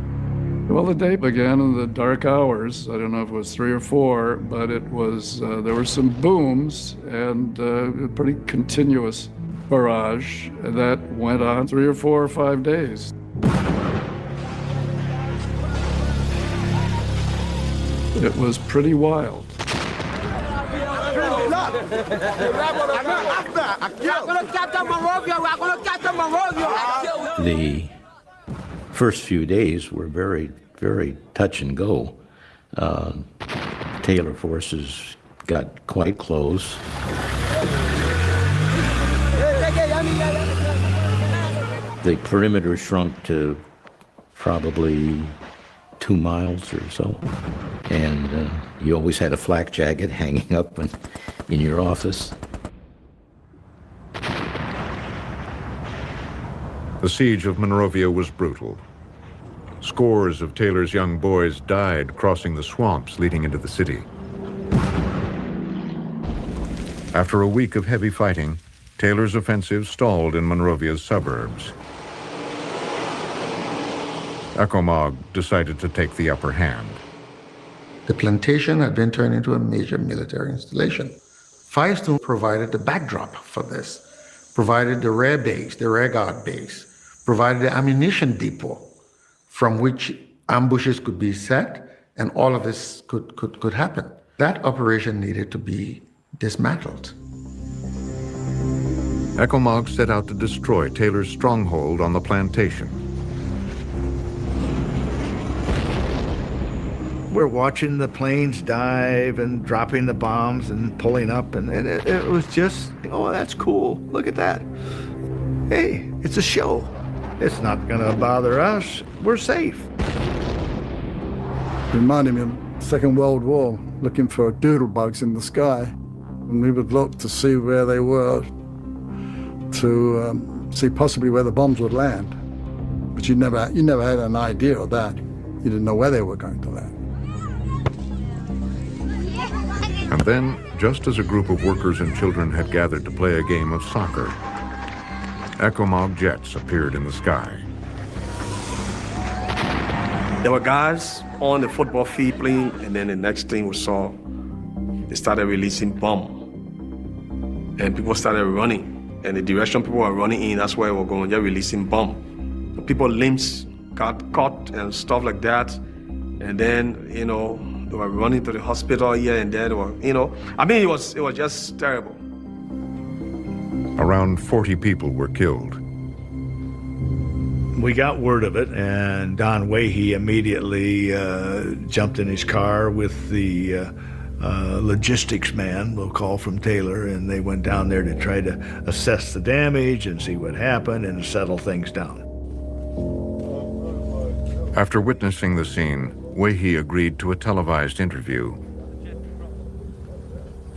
Well, the day began in the dark hours. I don't know if it was 3 or 4, but it was, there were some booms and a pretty continuous barrage that went on 3 or 4 or 5 days. It was pretty wild. The first few days were very, very touch and go. Taylor forces got quite close. The perimeter shrunk to probably 2 miles or so. And you always had a flak jacket hanging up in your office. The siege of Monrovia was brutal. Scores of Taylor's young boys died crossing the swamps leading into the city. After a week of heavy fighting, Taylor's offensive stalled in Monrovia's suburbs. Ecomog decided to take the upper hand. The plantation had been turned into a major military installation. Firestone provided the backdrop for this, provided the rear base, the rear guard base, provided the ammunition depot from which ambushes could be set and all of this could happen. That operation needed to be dismantled. Ecomog set out to destroy Taylor's stronghold on the plantation. We're watching the planes dive and dropping the bombs and pulling up, and it was just, oh, that's cool. Look at that. Hey, it's a show. It's not going to bother us. We're safe. Reminded me of Second World War, looking for doodle bugs in the sky. And we would look to see where they were, to see possibly where the bombs would land. But you never had an idea of that. You didn't know where they were going to land. And then, just as a group of workers and children had gathered to play a game of soccer, Ecomog jets appeared in the sky. There were guys on the football field playing, and then the next thing we saw, they started releasing bomb. And people started running. And the direction people were running in, that's where we were going, they're releasing bomb. People's limbs got caught and stuff like that. And then, they were running to the hospital here and there. They were, it was just terrible. Around 40 people were killed. We got word of it, and Don Wahey immediately jumped in his car with the logistics man, we'll call, from Taylor, and they went down there to try to assess the damage and see what happened and settle things down. After witnessing the scene, Wahey agreed to a televised interview.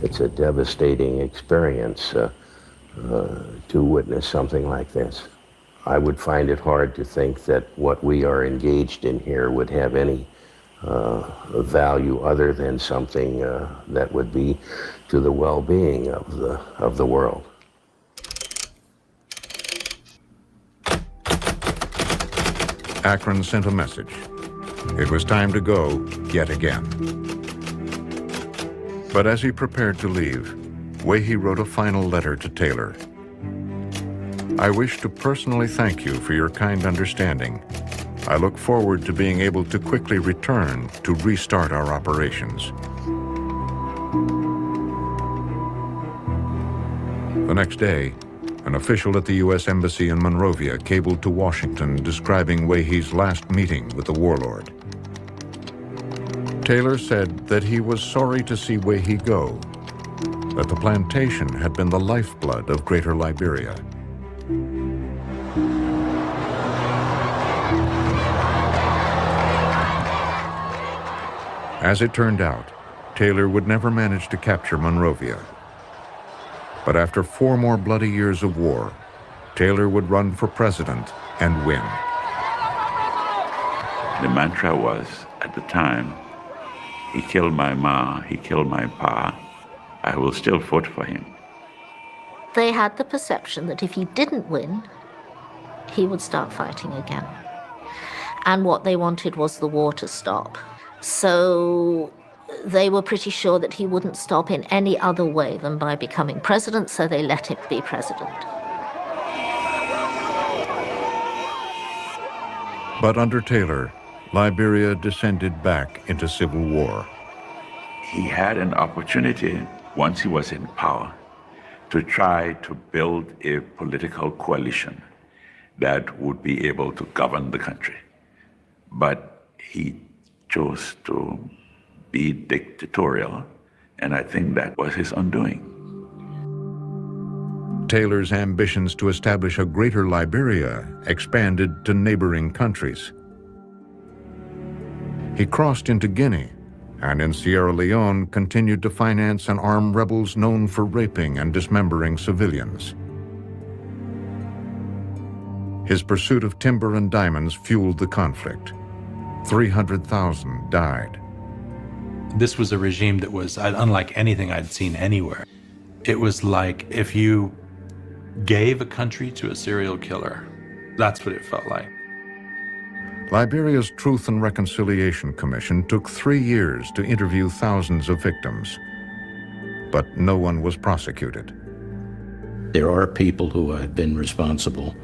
It's a devastating experience to witness something like this. I would find it hard to think that what we are engaged in here would have any value other than something that would be to the well-being of the world. Akron sent a message. It was time to go yet again. But as he prepared to leave, Wahey wrote a final letter to Taylor. I wish to personally thank you for your kind understanding. I look forward to being able to quickly return to restart our operations. The next day, an official at the U.S. Embassy in Monrovia cabled to Washington describing Wahey's last meeting with the warlord. Taylor said that he was sorry to see Wahey go, that the plantation had been the lifeblood of Greater Liberia. As it turned out, Taylor would never manage to capture Monrovia. But after 4 more bloody years of war, Taylor would run for president and win. The mantra was, at the time, he killed my ma, he killed my pa, I will still vote for him. They had the perception that if he didn't win, he would start fighting again. And what they wanted was the war to stop. So they were pretty sure that he wouldn't stop in any other way than by becoming president, so they let him be president. But under Taylor, Liberia descended back into civil war. He had an opportunity, once he was in power, to try to build a political coalition that would be able to govern the country. But he chose to be dictatorial, and I think that was his undoing. Taylor's ambitions to establish a greater Liberia expanded to neighboring countries. He crossed into Guinea, and in Sierra Leone continued to finance and arm rebels known for raping and dismembering civilians. His pursuit of timber and diamonds fueled the conflict. 300,000 died. This was a regime that was unlike anything I'd seen anywhere. It was like if you gave a country to a serial killer. That's what it felt like. Liberia's Truth and Reconciliation Commission took 3 years to interview thousands of victims, but no one was prosecuted. There are people who have been responsible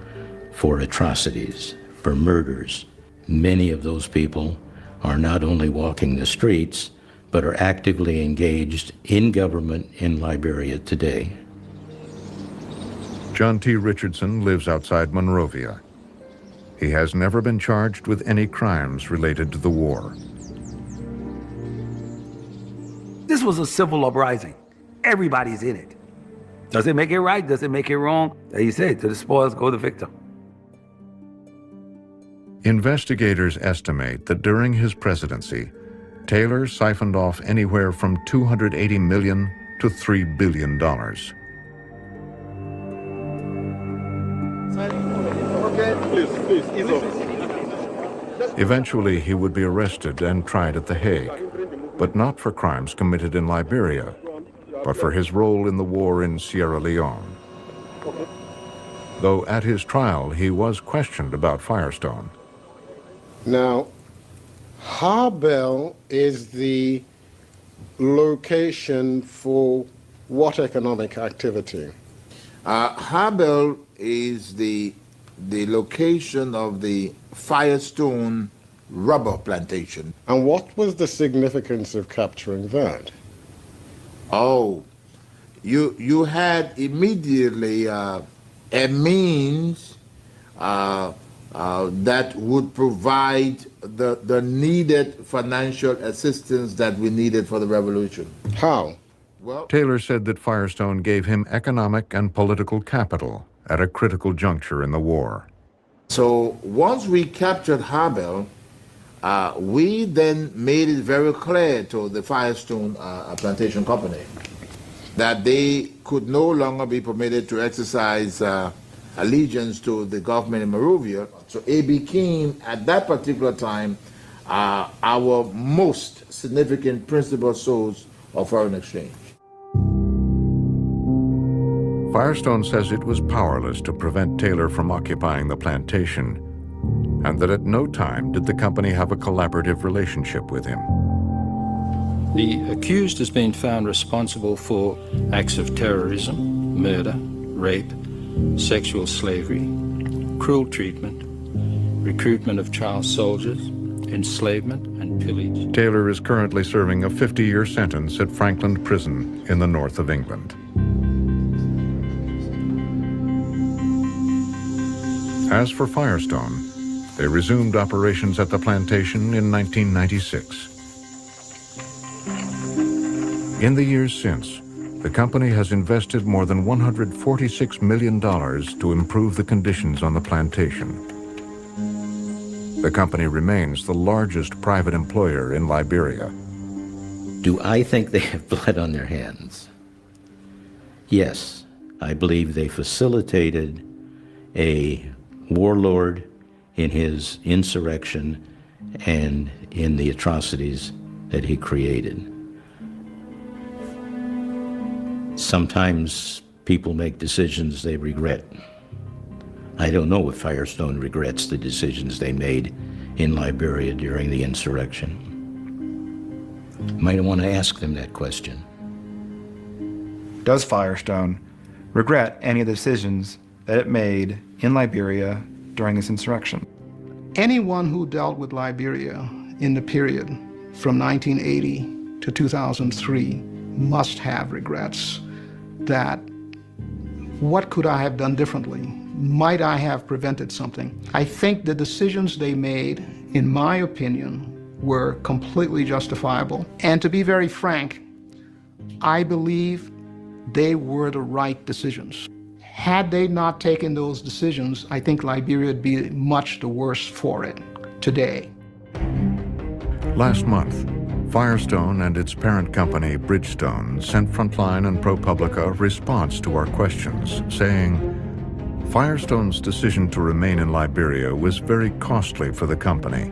for atrocities, for murders. Many of those people are not only walking the streets, but are actively engaged in government in Liberia today. John T. Richardson lives outside Monrovia. He has never been charged with any crimes related to the war. This was a civil uprising. Everybody's in it. Does it make it right? Does it make it wrong? As you say, to the spoils go the victim. Investigators estimate that during his presidency, Taylor siphoned off anywhere from $280 million to $3 billion. Please, Eventually, he would be arrested and tried at The Hague. but not for crimes committed in Liberia, but for his role in the war in Sierra Leone. Though at his trial, he was questioned about Firestone. Now, Harbel is the location for what economic activity? Harbel is the location of the Firestone rubber plantation. And what was the significance of capturing that? Oh, you had immediately a means that would provide the needed financial assistance that we needed for the revolution. How? Well, Taylor said that Firestone gave him economic and political capital at a critical juncture in the war. so once we captured Harbel, we then made it very clear to the Firestone Plantation Company that they could no longer be permitted to exercise allegiance to the government in Monrovia. So it became, at that particular time, our most significant principal source of foreign exchange. Firestone says it was powerless to prevent Taylor from occupying the plantation, and that at no time did the company have a collaborative relationship with him. The accused has been found responsible for acts of terrorism, murder, rape, sexual slavery, cruel treatment, recruitment of child soldiers, enslavement, and pillage. Taylor is currently serving a 50-year sentence at Franklin Prison in the north of England. As for Firestone, they resumed operations at the plantation in 1996. In the years since, the company has invested more than $146 million to improve the conditions on the plantation. The company remains the largest private employer in Liberia. Do I think they have blood on their hands? Yes, I believe they facilitated a warlord in his insurrection and in the atrocities that he created. Sometimes people make decisions they regret. I don't know if Firestone regrets the decisions they made in Liberia during the insurrection. Might want to ask them that question. Does Firestone regret any of the decisions that it made in Liberia during this insurrection? Anyone who dealt with Liberia in the period from 1980 to 2003 must have regrets that what could I have done differently? Might I have prevented something? I think the decisions they made, in my opinion, were completely justifiable. And to be very frank, I believe they were the right decisions. Had they not taken those decisions, I think Liberia would be much the worse for it today. Last month, Firestone and its parent company, Bridgestone, sent Frontline and ProPublica a response to our questions, saying, Firestone's decision to remain in Liberia was very costly for the company.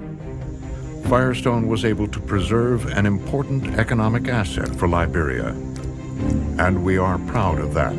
Firestone was able to preserve an important economic asset for Liberia, and we are proud of that.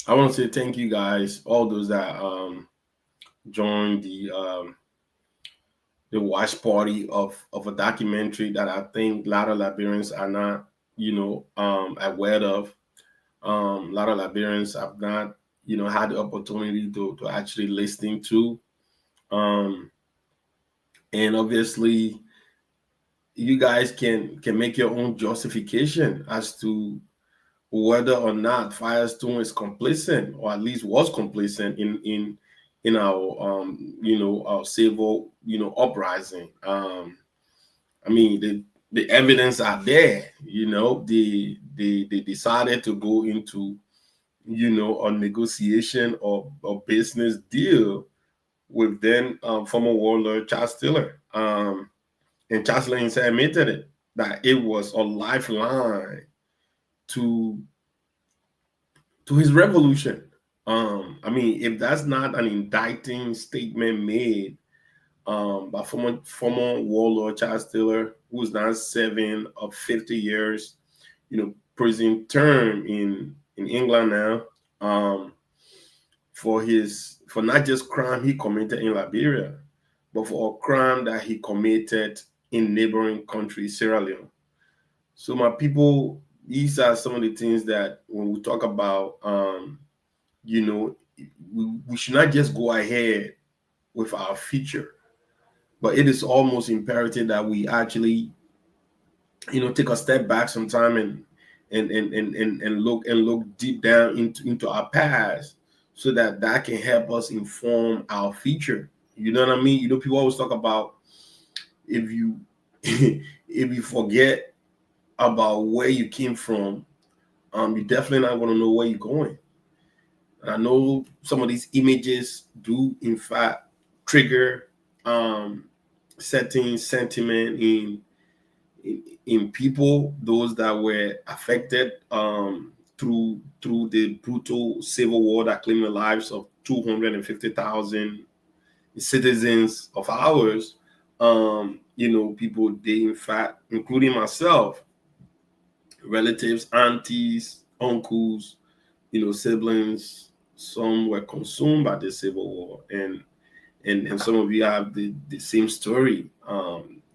I want to say thank you guys, all those that join the watch party of a documentary that I think a lot of Liberians are not, aware of. A lot of Liberians have not, had the opportunity to actually listen to. And obviously, you guys can make your own justification as to whether or not Firestone is complicit, or at least was complicit in our our civil uprising. I mean, the evidence are there. They decided to go into a negotiation or business deal with then former warlord Charles Taylor. And Charles Taylor himself admitted it, that it was a lifeline to his revolution. I mean, if that's not an indicting statement made by former warlord Charles Taylor, who's now serving a 50 years, prison term in England now, for not just crime he committed in Liberia, but for a crime that he committed in neighboring country, Sierra Leone. So my people, these are some of the things that when we talk about, we should not just go ahead with our future, but it is almost imperative that we actually, take a step back sometime and look deep down into our past, so that can help us inform our future. You know what I mean? People always talk about, if you if you forget about where you came from, you're definitely not going to know where you're going. And I know some of these images do, in fact, trigger certain sentiment in people, those that were affected through the brutal civil war that claimed the lives of 250,000 citizens of ours. People, they, in fact, including myself, relatives, aunties, uncles, siblings, some were consumed by the civil war, and some of you have the same story.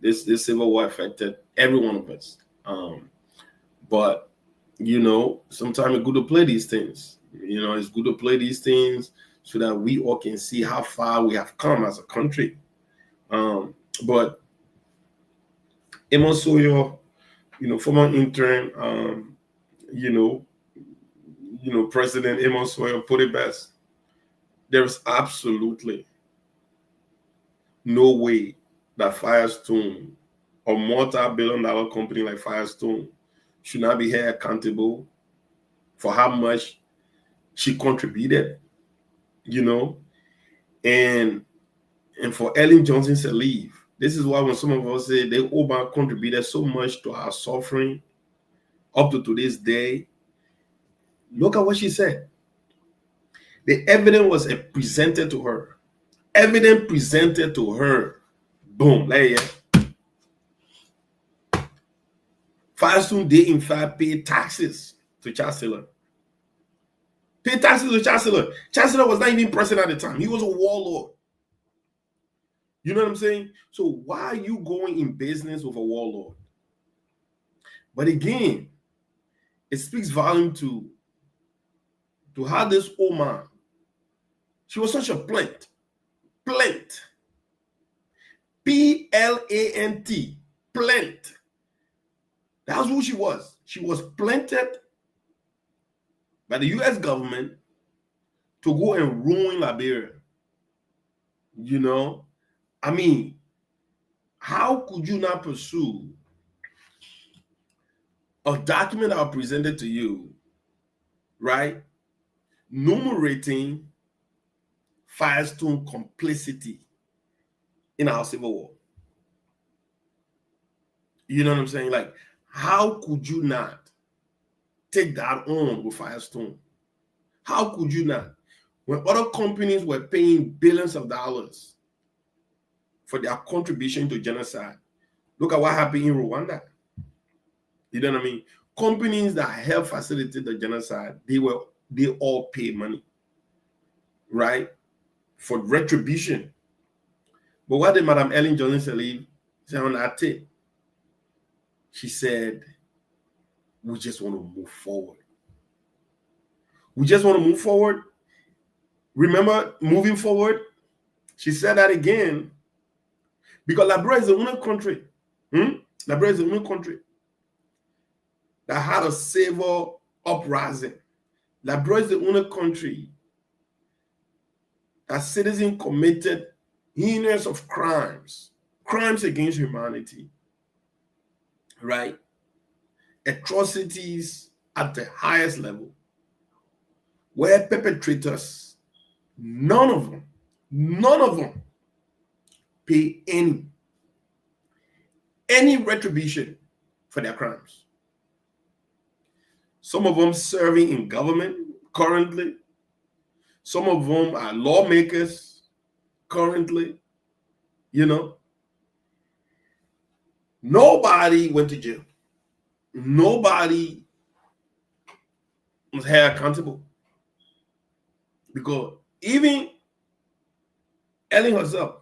This civil war affected every one of us. But sometimes it's good to play these things. It's good to play these things so that we all can see how far we have come as a country. But Amos Sawyer, former interim, President Amos Sawyer put it best. There is absolutely no way that Firestone, a multi-billion-dollar company like Firestone, should not be held accountable for how much she contributed, and for Ellen Johnson Sirleaf. This is why when some of us say they Obama contributed so much to our suffering up to today's day, look at what she said. The evidence was presented to her. Evidence presented to her. Boom. There Firestone did, in fact, pay taxes to Charles Taylor. Pay taxes to Charles Taylor. Charles Taylor was not even president at the time. He was a warlord. You know what I'm saying? So why are you going in business with a warlord? But again, it speaks volume to how this old man, she was such a plant. P-L-A-N-T, plant. That's who she was. She was planted by the U.S. government to go and ruin Liberia. I mean, how could you not pursue a document that was presented to you, right, enumerating Firestone complicity in our civil war? You know what I'm saying? Like, how could you not take that on with Firestone? How could you not? When other companies were paying billions of dollars for their contribution to genocide, look at what happened in Rwanda. You know what I mean? Companies that helped facilitate the genocide, they all pay money, right? for retribution. But what did Madame Ellen Johnson Sirleaf say on that tape? She said, we just want to move forward. We just want to move forward. Remember, moving forward? She said that again because Liberia is the only country. Liberia is the only country that had a civil uprising. Liberia is the only country that citizens committed heinous of crimes against humanity, right? Atrocities at the highest level, where perpetrators, none of them pay any retribution for their crimes. Some of them serving in government currently. Some of them are lawmakers currently. You know, nobody went to jail. Nobody was held accountable. Because even Ellen herself,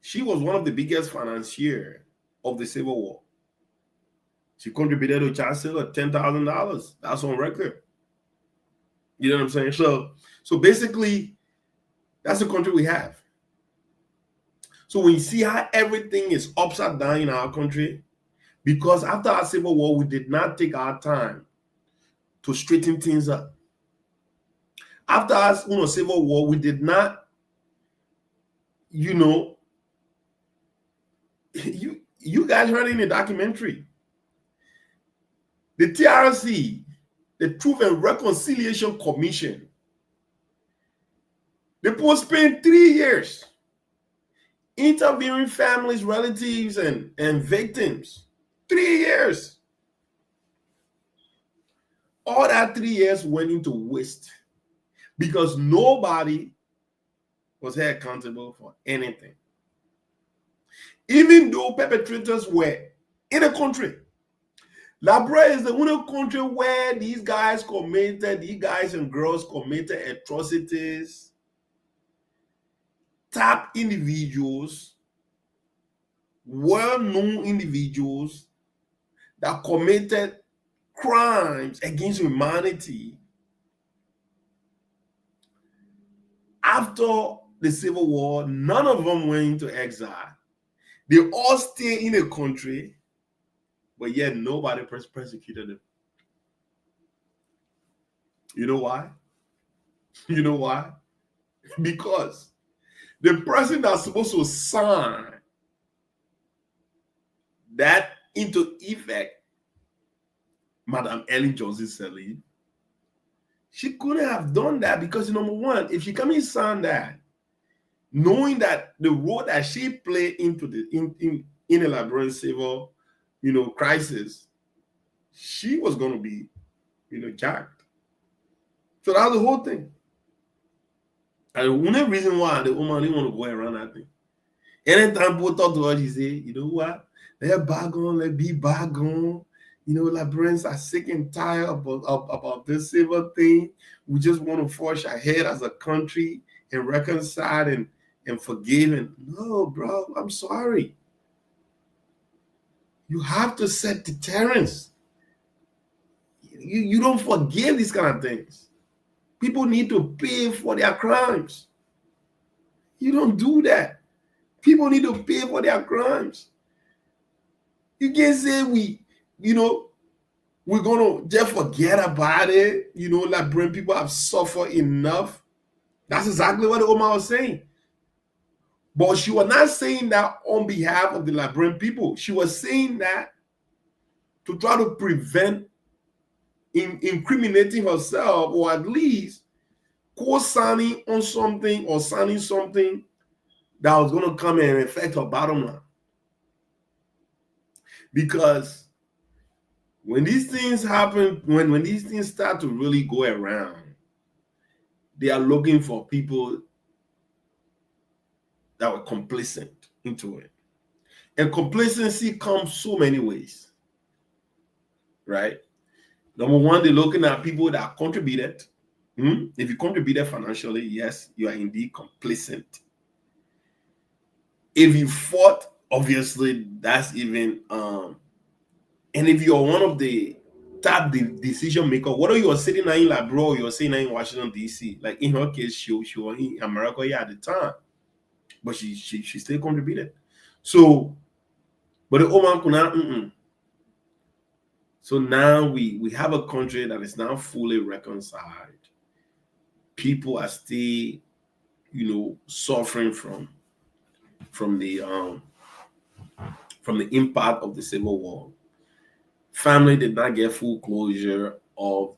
she was one of the biggest financiers of the Civil War. She contributed to child sale of $10,000. That's on record. You know what I'm saying? So basically, that's the country we have. So when you see how everything is upside down in our country, because after our Civil War, we did not take our time to straighten things up. After our Civil War, we did not, you guys heard it in the documentary. The TRC, the Truth and Reconciliation Commission, they supposed to spend 3 years interviewing families, relatives, and victims. 3 years. All that 3 years went into waste because nobody was held accountable for anything. Even though perpetrators were in the country. Liberia is the only country where these guys and girls committed atrocities, top individuals, well-known individuals that committed crimes against humanity. After the Civil War, none of them went into exile. They all stayed in the country, but yet nobody persecuted them. You know why? You know why? Because the person that's supposed to sign that into effect, Madame Ellen Johnson Sirleaf, she couldn't have done that because, number one, if she come and sign that, knowing that the role that she played into the in the Liberian civil, crisis, she was going to be, jacked. So that's the whole thing. And the only reason why the woman didn't want to go around that thing. Anytime people talk to her, she say, you know what? Let bygone, let be bygone. Liberians are sick and tired about this civil thing. We just want to forge ahead as a country and reconcile and forgive. And no, bro, I'm sorry. You have to set deterrence. You don't forgive these kind of things. People need to pay for their crimes. You don't do that. People need to pay for their crimes. You can't say we're going to just forget about it. Liberian people have suffered enough. That's exactly what the Omar was saying. But she was not saying that on behalf of the Liberian people. She was saying that to try to prevent incriminating herself, or at least co-signing on something or signing something that was going to come and affect her bottom line. Because when these things happen, when these things start to really go around, they are looking for people that were complacent into it. And complacency comes so many ways, right? Number one, they're looking at people that contributed, If you contributed financially, yes, you are indeed complicit. If you fought, obviously, that's even and if you're one of the top decision maker, whether you are sitting in Labrador or you're sitting in Washington DC, like in her case, she was in America at the time, but she still contributed. So, but the old man could not. So now we have a country that is now fully reconciled. People are still, suffering from the impact of the Civil War. Family did not get full closure of,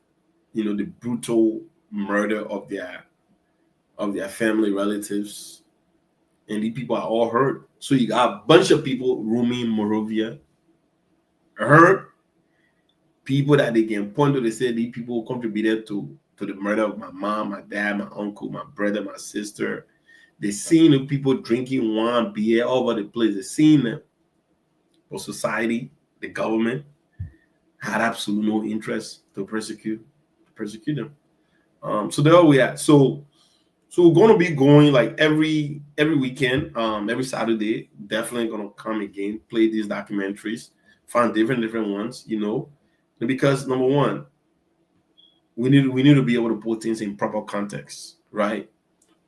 the brutal murder of their family relatives, and these people are all hurt. So you got a bunch of people roaming Monrovia, hurt. People that they can point to, they say these people contributed to the murder of my mom, my dad, my uncle, my brother, my sister. They seen the people drinking wine, beer all over the place. They seen them. But society, the government, had absolutely no interest to persecute them. So there we are. So we're gonna be going like every weekend, every Saturday. Definitely gonna come again, play these documentaries, find different ones, because number one, we need to be able to put things in proper context, right?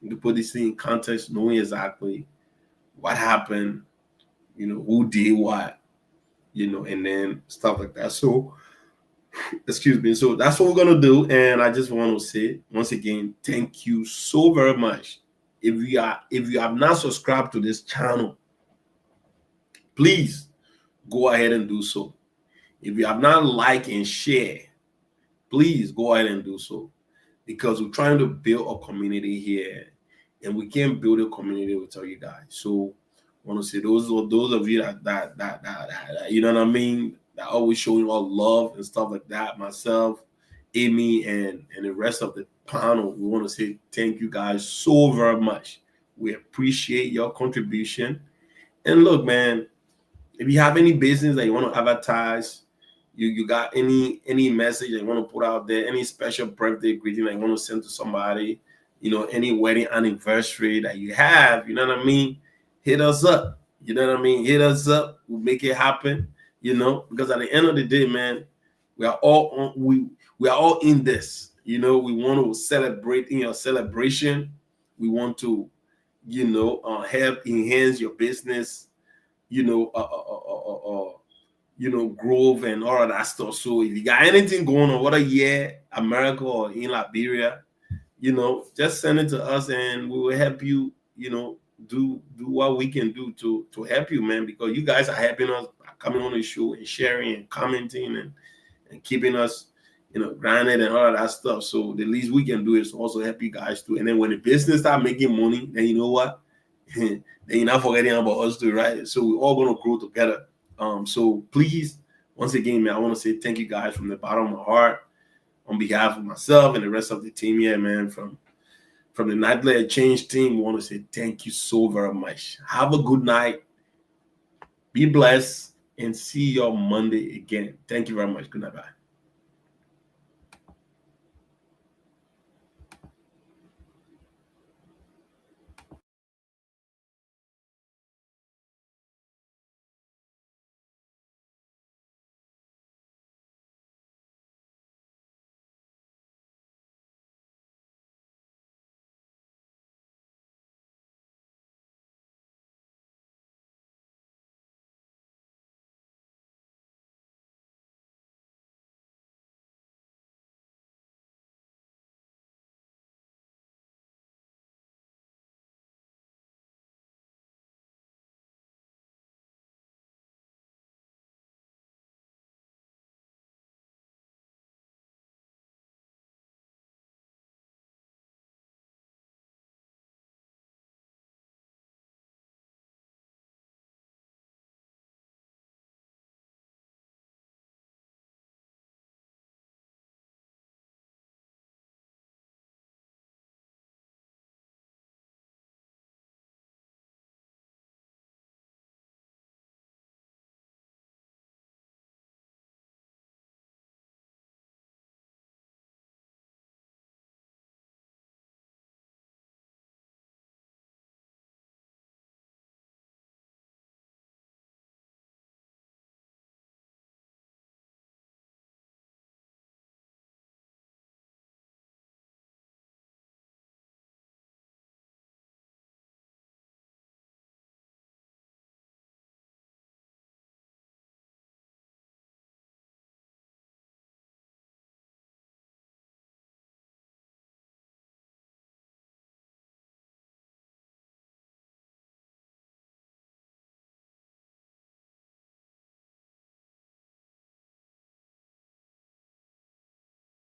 We need to put these things in context, knowing exactly what happened, who did what, and then stuff like that. So, excuse me. So that's what we're gonna do. And I just want to say once again, thank you so very much. If you have not subscribed to this channel, please go ahead and do so. If you have not liked and share, please go ahead and do so, because we're trying to build a community here, and we can't build a community without you guys. So I want to say those of you that you know what I mean, that always showing all love and stuff like that. Myself, Amy, and the rest of the panel, we want to say thank you guys so very much. We appreciate your contribution. And look, man, if you have any business that you want to advertise, you got any message that you want to put out there, any special birthday greeting that you want to send to somebody, any wedding anniversary that you have, you know what I mean, hit us up. You know what I mean? Hit us up. We'll make it happen, because at the end of the day, man, we are all in this. We want to celebrate in your celebration. We want to, help enhance your business, growth and all of that stuff. So if you got anything going on, whether here, America or in Liberia, just send it to us and we will help you, do what we can do to help you, man, because you guys are helping us by coming on the show and sharing and commenting and keeping us, grounded and all of that stuff. So the least we can do is also help you guys too. And then when the business start making money, then you know what? Then you're not forgetting about us too, right? So we're all gonna grow together. So please, once again, man, I want to say thank you guys from the bottom of my heart, on behalf of myself and the rest of the team here, man, from the Nightly Exchange team. We want to say thank you so very much. Have a good night. Be blessed and see you on Monday again. Thank you very much. Good night. Bye.